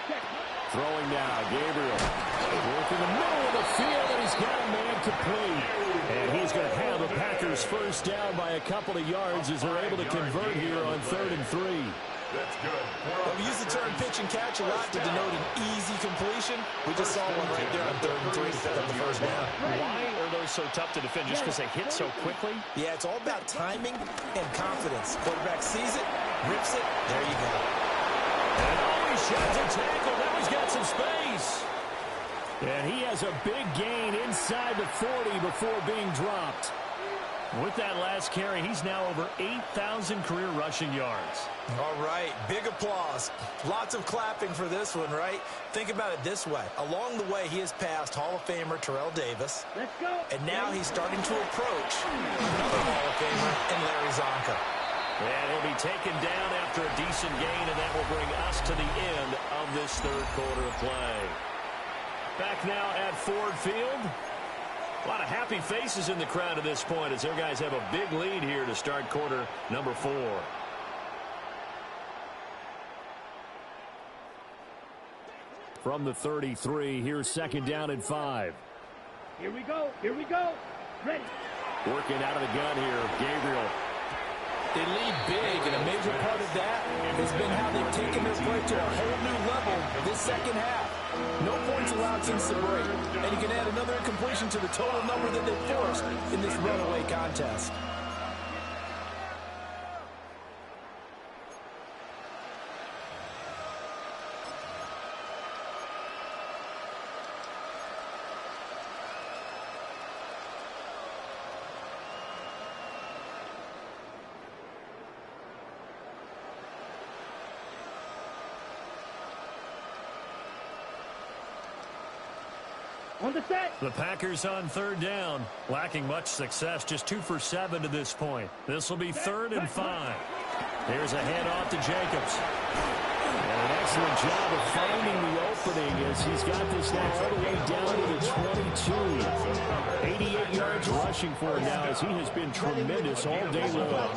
Check. Throwing now, Gabriel. Working the middle of the field, and he's got a man complete. And he's going to have the Packers first down by a couple of yards as they're able to convert here on 3rd and 3. That's good. Well, we use the term pitch and catch a lot to denote an easy completion. We just saw one right there on 3rd and 3 to pick up the first down. Why are those so tough to defend? Just because they hit so quickly? Yeah, it's all about timing and confidence. Quarterback sees it, rips it, there you go. And he sheds a tackle. Now he's got some space. And he has a big gain inside the 40 before being dropped. With that last carry, he's now over 8,000 career rushing yards. All right, big applause. Lots of clapping for this one, right? Think about it this way. Along the way, he has passed Hall of Famer Terrell Davis. Let's go. And now he's starting to approach another Hall of Famer in Larry Zonka. And he'll be taken down after a decent gain, and that will bring us to the end of this 3rd quarter of play. Back now at Ford Field. A lot of happy faces in the crowd at this point as their guys have a big lead here to start quarter number 4. From the 33, here's 2nd down and 5. Here we go. Here we go. Ready. Working out of the gun here, Gabriel. They lead big, and a major part of that has been how they've taken their play to a whole new level this second half. No points allowed since the break, and you can add another incompletion to the total number that they forced in this runaway contest. On the set. The Packers on 3rd down. Lacking much success, just 2 for 7 to this point. This will be 3rd and 5. Here's a handoff to Jacobs. And an excellent job of finding the opening as he's got this now all the way down to the 22. 88 yards rushing for him now as he has been tremendous all day long.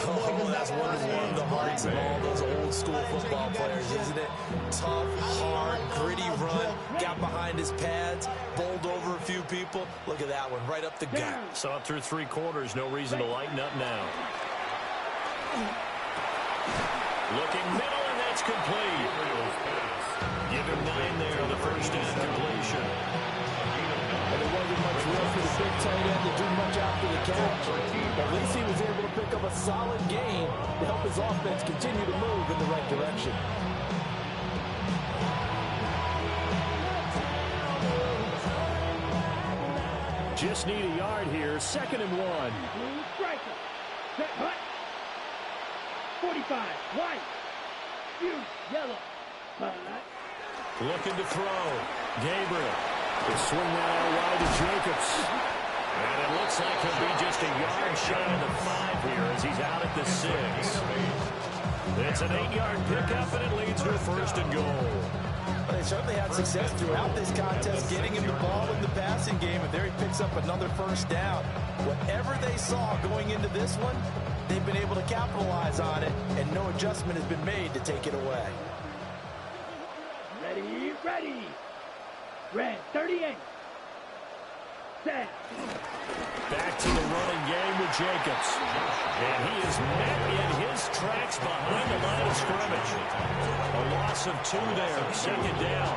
Oh, that's one of the hearts of all those old school football players, isn't it? Tough, hard, gritty run, got behind his pads, bowled over a few people. Look at that one, right up the gut. So up through 3 quarters, no reason to lighten up now. Looking middle, and that's complete. Give him 9 there on the first down completion. And there wasn't much room for the big tight end to do much after the catch. At least he was able to pick up a solid gain to help his offense continue to move in the right direction. Just need a yard here, 2nd and 1. Blue striker. Set. Hut. 45. White. Blue. Yellow. Looking to throw. Gabriel. They swing that out wide to Jacobs. And it looks like he'll be just a yard shy of the 5 here as he's out at the 6. It's an 8-yard pickup, and it leads to a 1st and goal. Well, they certainly had success throughout this contest getting him the ball in the passing game, and there he picks up another 1st down. Whatever they saw going into this one, they've been able to capitalize on it, and no adjustment has been made to take it away. Ready, ready. Red 38. Set. Back to the running game with Jacobs. And he is met in his tracks behind the line of scrimmage. A loss of 2 there, 2nd down.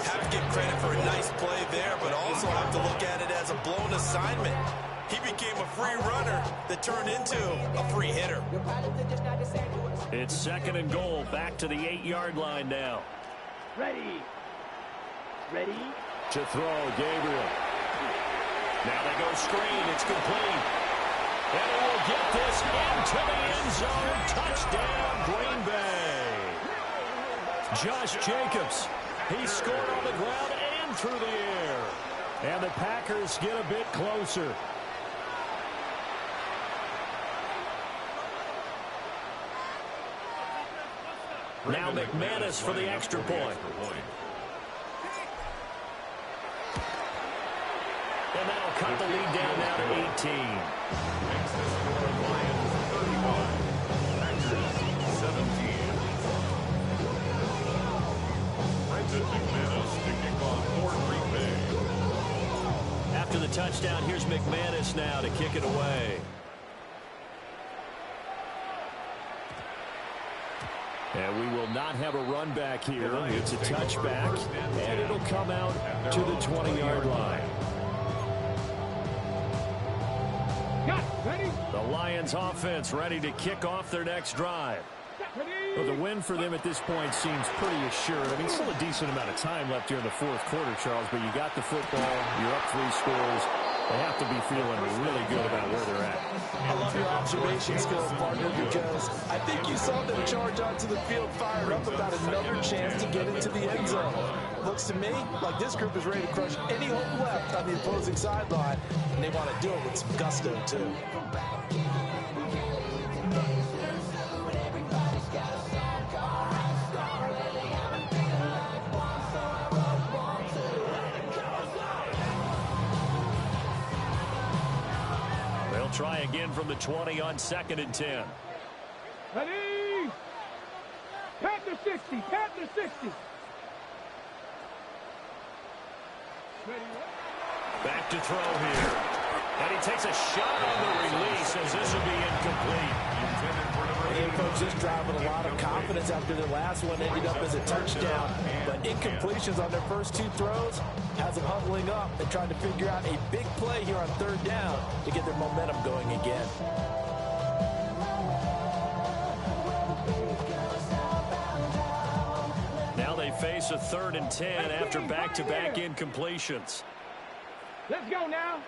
Have to give credit for a nice play there, but also have to look at it as a blown assignment. He became a free runner that turned into a free hitter. It's 2nd and goal, back to the 8-yard line now. Ready. Ready. To throw, Gabriel. Now they go screen. It's complete. And he will get this into the end zone. Touchdown, Green Bay. Josh Jacobs. He scored on the ground and through the air. And the Packers get a bit closer. Now McManus for the extra point. And that'll cut the lead down now to 18. Makes the score Lions 31, Packers 17. Brendan McManus to kick off for Green Bay. After the touchdown, here's McManus now to kick it away. And we will not have a run back here. It's a touchback, and it'll come out to the 20-yard line. Ready. The Lions offense ready to kick off their next drive. Well, the win for them at this point seems pretty assured. I mean, still a decent amount of time left here in the 4th quarter, Charles, but you got the football, you're up 3 scores. They have to be feeling really good about where they're at. I love your observation skills, partner, because I think you saw them charge onto the field fired up about another chance to get into the end zone. Looks to me like this group is ready to crush any hope left on the opposing sideline, and they want to do it with some gusto, too. Try again from the 20 on 2nd and 10. Ready. Panther 60. Panther 60. Ready. Back to throw here. And he takes a shot on the release as this will be incomplete. They approach this drive with a lot of confidence after their last one ended up as a touchdown. But incompletions on their first 2 throws has them huddling up and trying to figure out a big play here on 3rd down to get their momentum going again. Now they face a 3rd and 10 after back-to-back incompletions. Let's go now.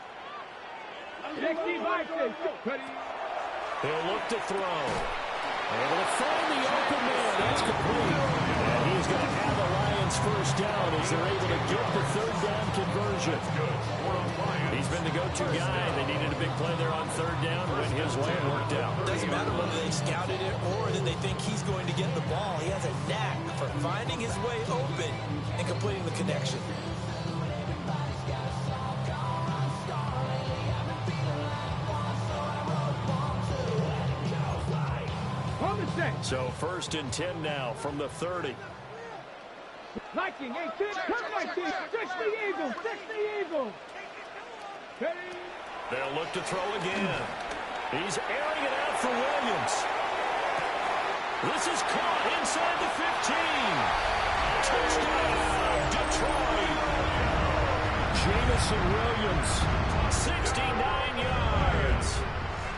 Next device. Ready. He'll look to throw. Able to find the open man. That's complete. And he's going to have the Lions 1st down as they're able to get the 3rd down conversion. He's been the go-to guy. They needed a big play there on 3rd down. Went his way and worked out. Doesn't matter whether they scouted it or that they think he's going to get the ball. He has a knack for finding his way open and completing the connection. So 1st and 10 now from the 30. Viking 18, turn 19, 60 Eagles, 60 Eagles. They'll look to throw again. He's airing it out for Williams. This is caught inside the 15. Touchdown, Detroit. Jamison Williams, 69 yards.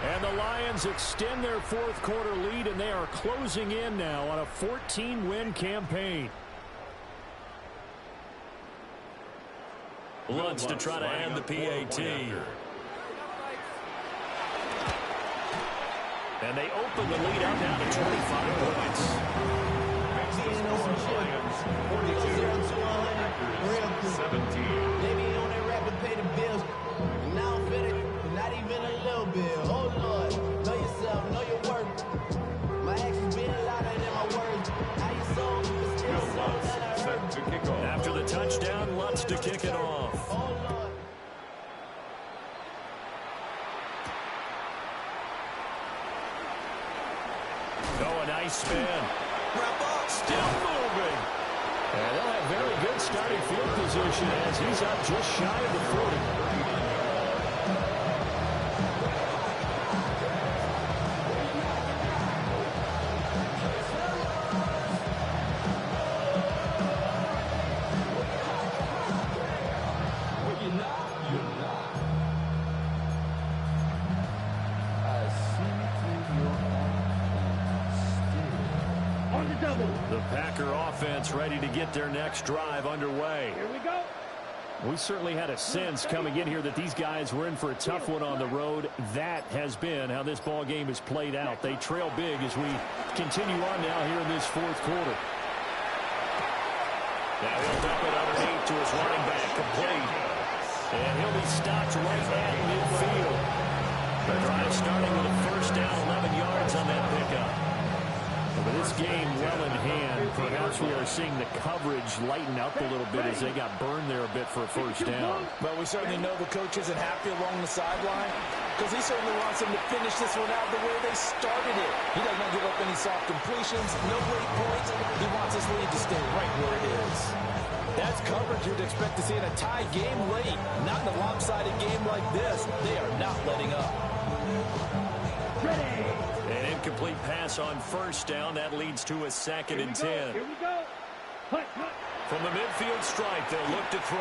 And the Lions extend their 4th quarter lead, and they are closing in now on a 14-win campaign. Lutz to try to end the PAT. And they open the lead up now to 25 points. Makes the score Lions 42. Packers 17. They be on that rap and pay the bills. And now I'm fitted, not even a little bit. Oh Lord, know yourself, know your worth. My actions being louder than my words. How you sold, but still Will sold Lutz that I set heard. to kick off. After the touchdown, Lutz to kick it off. Oh Lord. Oh, a nice spin. Still moving. And they'll have very good starting field position as he's up just shy of the 40. The Packer offense ready to get their next drive underway. Here we go. We certainly had a sense coming in here that these guys were in for a tough one on the road. That has been how this ball game has played out. They trail big as we continue on now here in this fourth quarter. Now he'll dump it underneath to his running back, complete. And he'll be stopped right at midfield. The drive starting with a first down, 11 yards on that pickup. But this game well in hand, perhaps we are seeing the coverage lighten up a little bit as they got burned there a bit for a first down. But we certainly know the coach isn't happy along the sideline because he certainly wants them to finish this one out the way they started it. He doesn't give up any soft completions, no late points. He wants his lead to stay right where it is. That's coverage you'd expect to see in a tie game late. Not in a lopsided game like this. They are not letting up. An incomplete pass on first down. That leads to a second and 10. Here we go. Hut, hut. From the midfield stripe, they'll look to throw.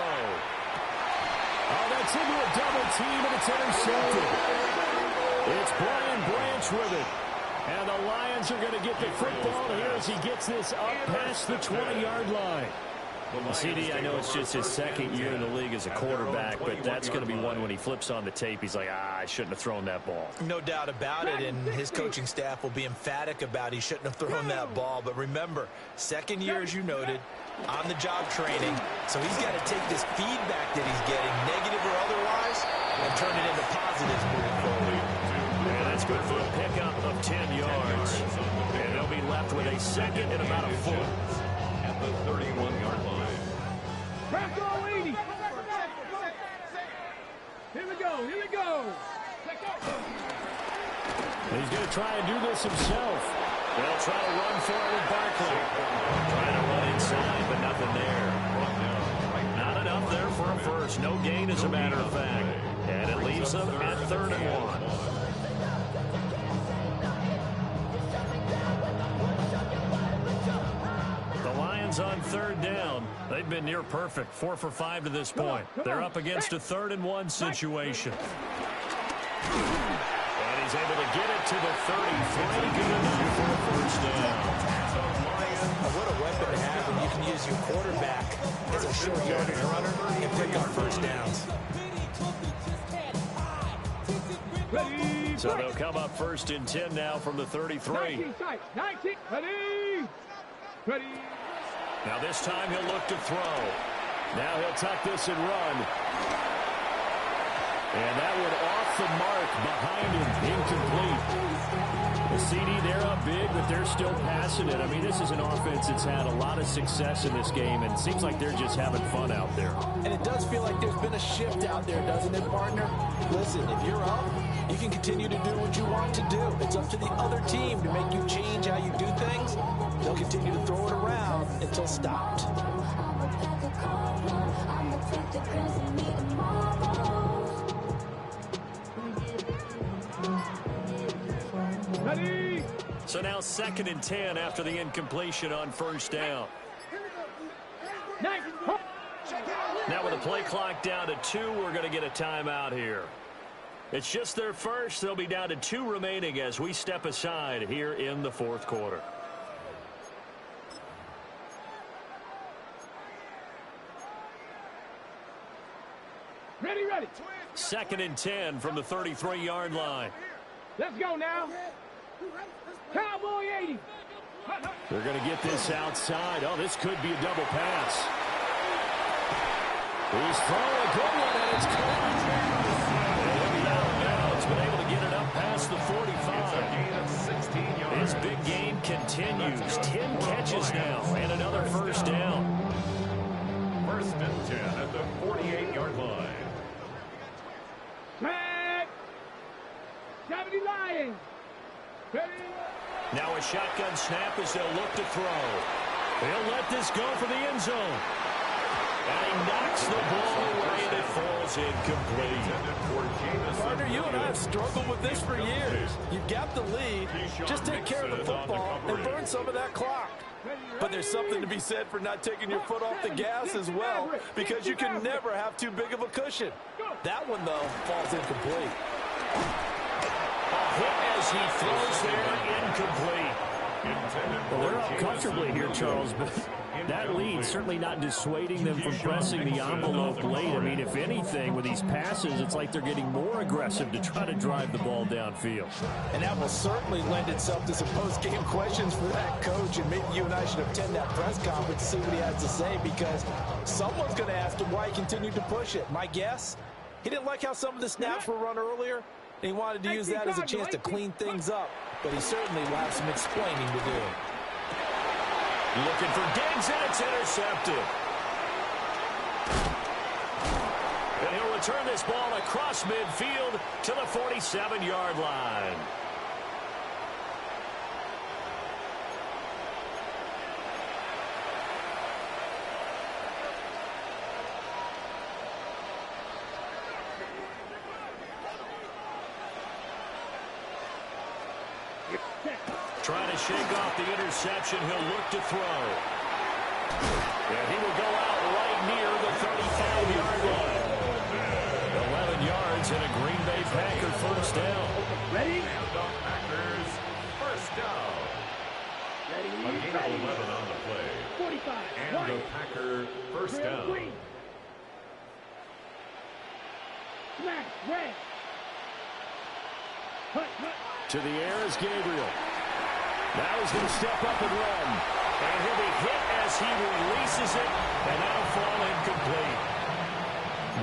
Oh, that's into a double team, and it's intercepted. It's Brian Branch with it. And the Lions are going to get the football here as he gets this up past the 20-yard line. CD, I know it's just his second year in the league as a quarterback, but that's going to be one when he flips on the tape. He's like, I shouldn't have thrown that ball. No doubt about it, and his coaching staff will be emphatic about he shouldn't have thrown that ball. But remember, second year, as you noted, on-the-job training, so he's got to take this feedback that he's getting, negative or otherwise, and turn it into positives moving forward. And that's good for a pickup of 10 yards. And they'll be left with a second and about a foot. At the 31-yard line. Crack all 80. Here we go. Here we go. He's going to try and do this himself. They'll try to run forward Barkley. Trying to run inside, but nothing there. Not enough there for a first. No gain, as a matter of fact. And it leaves them at 3rd and 1. On 3rd down. They've been near perfect. 4 for 5 to this point. They're up against a 3rd and 1 situation. And he's able to get it to the 33. Good enough for a first down. What a weapon to have when you can use your quarterback as a short yardage runner and pick up first downs. So they'll come up 1st and 10 now from the 33. 19, 19, ready, ready. Now this time he'll look to throw. Now he'll tuck this and run. And that one off the mark behind him, incomplete. The CD, they're up big, but they're still passing it. I mean, this is an offense that's had a lot of success in this game, and it seems like they're just having fun out there. And it does feel like there's been a shift out there, doesn't it, partner? Listen, if you're up, you can continue to do what you want to do. It's up to the other team to make you change how you do things. They'll continue to throw it around until stopped. Ready. So now 2nd and 10 after the incompletion on first down. Now with the play clock down to 2, we're going to get a timeout here. It's just their first. They'll be down to 2 remaining as we step aside here in the 4th quarter. Ready, ready. 2nd and 10 from the 33-yard line. Let's go now. Cowboy 80. They're going to get this outside. Oh, this could be a double pass. He's throwing a good one, and it's caught. And he'll be out of bounds, but able to get it up past the 45. It's a gain of 16 yards. His big game continues. 10 catches now, and another first down. First and 10 at the 48-yard line. Tag! 70 Lions! Now a shotgun snap as they'll look to throw. They'll let this go for the end zone. And he knocks the ball away, and it falls incomplete. Partner, you and I have struggled with this for years. You've got the lead. Just take care of the football and burn some of that clock. But there's something to be said for not taking your foot off the gas as well, because you can never have too big of a cushion. That one, though, falls incomplete. A hit as he throws there, incomplete. Well, they're up comfortably here, Charles, but that lead certainly not dissuading them from pressing the envelope late. I mean, if anything, with these passes, it's like they're getting more aggressive to try to drive the ball downfield. And that will certainly lend itself to some post-game questions for that coach, and maybe you and I should attend that press conference to see what he has to say, because someone's going to ask him why he continued to push it. My guess, he didn't like how some of the snaps were run earlier, and he wanted to use that as a chance to clean things up, but he certainly will have some explaining to do. Looking for Diggs, and it's intercepted. And he'll return this ball across midfield to the 47-yard line. Trying to shake off the interception. He'll look to throw. And he will go out right near the 35-yard line. 11 yards and a Green Bay Packer first down. Ready? Packers first down. Ready? A gain of 11 on the play. 45. And the Packer first down. Smash. Red. Hut, hut. To the air is Gabriel. Now he's going to step up and run. And he'll be hit as he releases it. And that'll fall incomplete.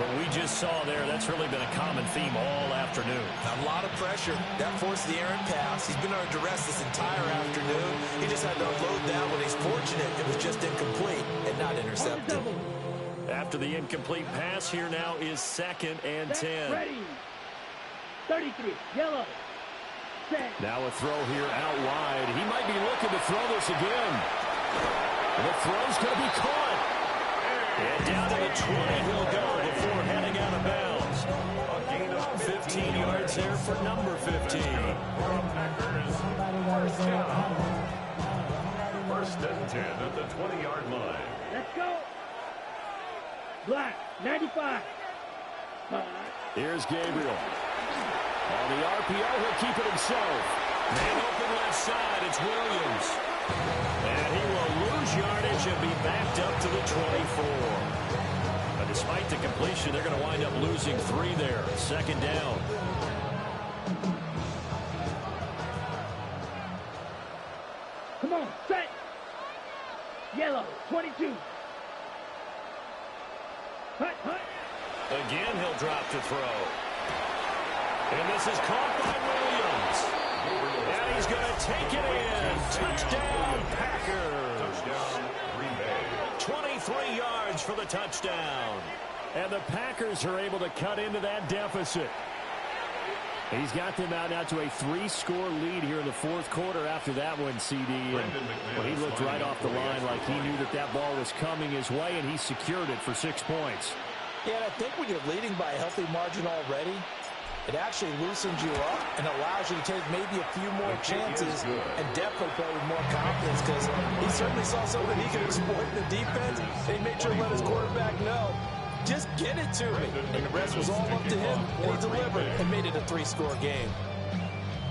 What we just saw there, that's really been a common theme all afternoon. A lot of pressure. That forced the errant pass. He's been under duress this entire afternoon. He just had to unload that one. He's fortunate it was just incomplete and not intercepted. After the incomplete pass, here now is 2nd and 10. Ready. 33. Yellow. Now a throw here out wide. He might be looking to throw this again. And the throw's going to be caught. And down to the 20 he'll go before heading out of bounds. A gain of 15 yards there for number 15. Packers first down. First and 10 at the 20-yard line. Let's go. Black. 95. Here's Gabriel. On the RPO, he'll keep it himself. Man open left side, it's Williams. And he will lose yardage and be backed up to the 24. But despite the completion, they're going to wind up losing 3 there. 2nd down. Come on, set. Yellow. 22. Hut, hut. Again, he'll drop to throw. And this is caught by Williams. And he's going to take it in. Touchdown, Packers. Touchdown, Green Bay. 23 yards for the touchdown. And the Packers are able to cut into that deficit. He's got them out now to a 3-score lead here in the 4th quarter after that one, CD. And he looked right off the line like he knew that that ball was coming his way, and he secured it for 6 points. Yeah, and I think when you're leading by a healthy margin already, it actually loosens you up and allows you to take maybe a few more chances and definitely play with more confidence, because he certainly saw something he could exploit in the defense, and he made sure to let his quarterback know, just get it to me. And the rest was all up to him, and he delivered and made it a 3-score game.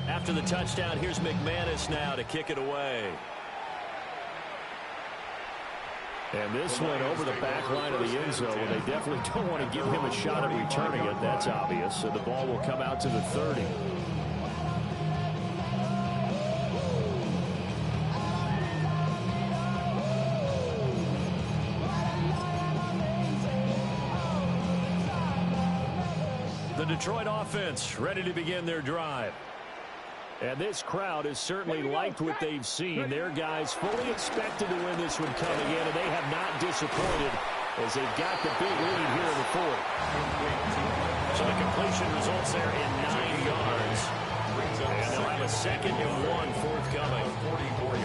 After the touchdown, here's McManus now to kick it away. And this went over the back line of the end zone, and they definitely don't want to give him a shot at returning it. That's obvious. So the ball will come out to the 30. The Detroit offense ready to begin their drive. And this crowd has certainly liked what they've seen. Their guys fully expected to win this one coming in, and they have not disappointed as they've got the big lead here in the fourth. So the completion results there in 9 yards. And they'll have a 2nd and 1 forthcoming.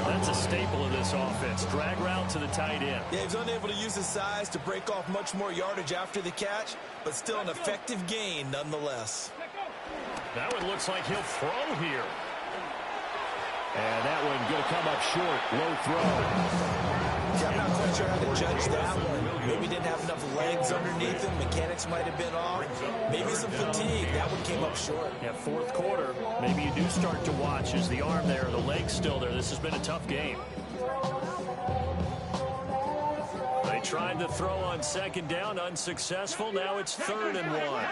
That's a staple of this offense. Drag route to the tight end. Yeah, he's unable to use his size to break off much more yardage after the catch, but still an effective gain nonetheless. That one looks like he'll throw here. And that one going to come up short. Low throw. Yeah, I'm not quite sure how to judge that one. Maybe didn't have enough legs underneath him. Mechanics might have been off. Maybe some fatigue. That one came up short. Yeah, fourth quarter. Maybe you do start to watch. Is the arm there, the leg's still there? This has been a tough game. They tried to throw on 2nd down, unsuccessful. Now it's 3rd and 1.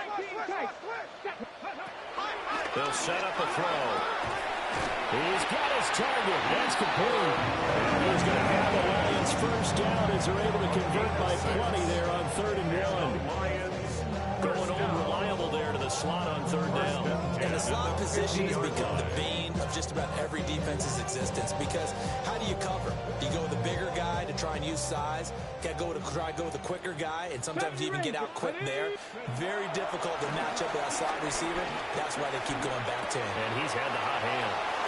They'll set up a throw. He's got his target. That's complete. And he's going to have the Lions first down as they're able to convert by plenty there on 3rd and 1. Going old reliable there to the slot on 3rd down. And the slot position has become the bane of just about every defense's existence because how do you cover? You go with the bigger guy to try and use size. Got to try and go with the quicker guy, and sometimes you even get out quick there. Very difficult to match up with that slot receiver. That's why they keep going back to him. And he's had the hot hand.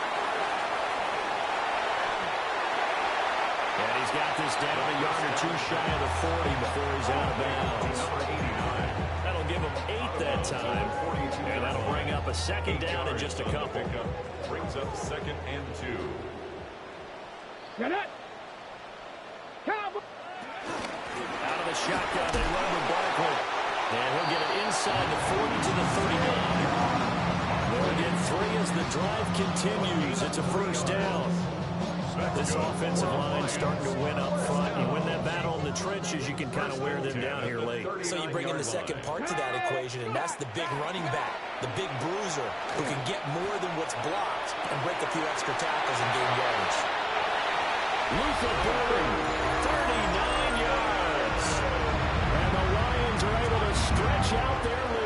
And he's got this down a yard or 2 shy of the 40 before he's out of bounds. That'll give him 8 that time. And that'll bring up a 2nd down in just a couple. Brings up 2nd and 2. Get it. Out of the shotgun, they run with Barkley. And he'll get it inside the 40 to the 39. They'll get 3 as the drive continues. It's a first down. This offensive line starting to win up front. You win that battle in the trenches, you can kind of wear them down here late. So you bring in the second part to that equation, and that's the big running back, the big bruiser, who can get more than what's blocked and break a few extra tackles and gain yardage. Luther Burden, 39 yards. And the Lions are able to stretch out their lead.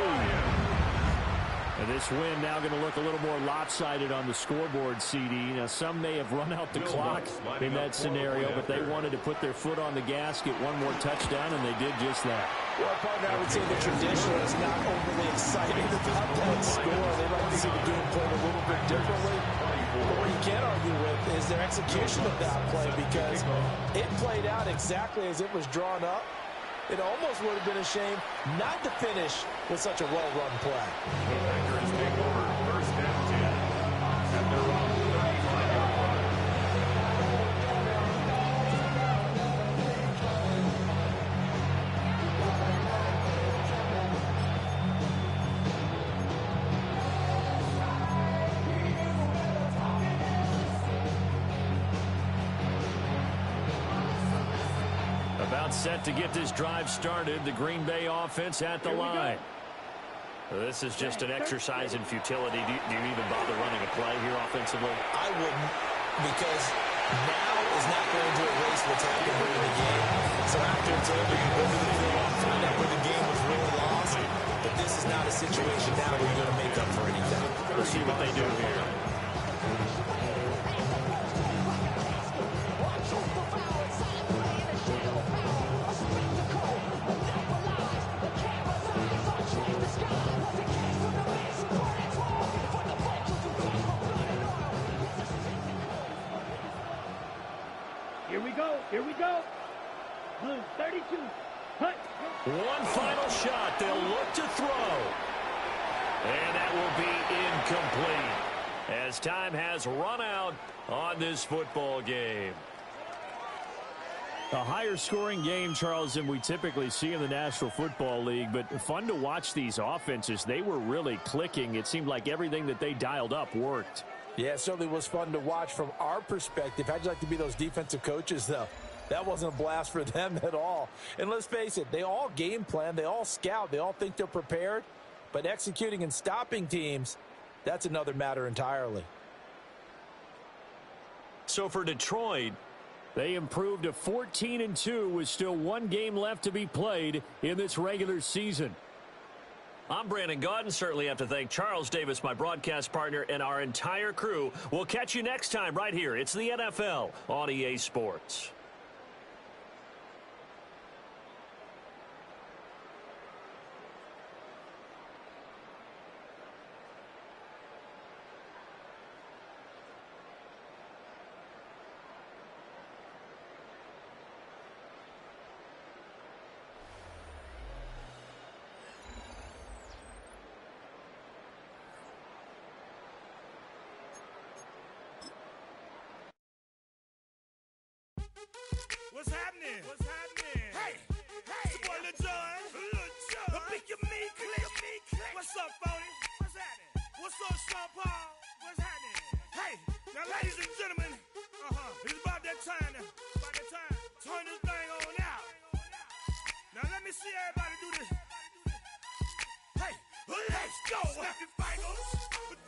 And this win now going to look a little more lopsided on the scoreboard, CD. Now, some may have run out the clock in that scenario, but they wanted to put their foot on the gas, get one more touchdown, and they did just that. Well, partner, I would say the tradition is not overly excited about that score. They'd like to see the game played a little bit differently. But what you can't argue with is their execution of that play because it played out exactly as it was drawn up. It almost would have been a shame not to finish with such a well-run play. The Packers take over 1st and 10 at their own 35-yard line. About set to get this drive started. The Green Bay offense at the line. This is just an exercise in futility. Do you even bother running a play here offensively? I wouldn't, because now is not going to erase what's happened during the game. So after it's over, you go to the field, find out where the game was really lost. But this is not a situation now where you're going to make up for anything. Let's see what they do here. Here we go. Blue 32. Hunt. One final shot. They'll look to throw. And that will be incomplete as time has run out on this football game. A higher scoring game, Charles, than we typically see in the National Football League, but fun to watch these offenses. They were really clicking. It seemed like everything that they dialed up worked. Yeah, it certainly was fun to watch from our perspective. How'd you like to be those defensive coaches, though? That wasn't a blast for them at all. And let's face it, they all game plan, they all scout, they all think they're prepared. But executing and stopping teams, that's another matter entirely. So for Detroit, they improved to 14-2 with still one game left to be played in this regular season. I'm Brandon Gaudin. Certainly have to thank Charles Davis, my broadcast partner, and our entire crew. We'll catch you next time right here. It's the NFL on EA Sports. What's happening? What's happening? Hey, it's your boy Lil Jon. The Pick Your Me Click. What's up, Phony? What's happening? What's up, Sean Paul? What's happening? Hey, now ladies and gentlemen, it's about that time to turn this thing on out. Now let me see everybody do this. Hey, let's go. Snap your fingers.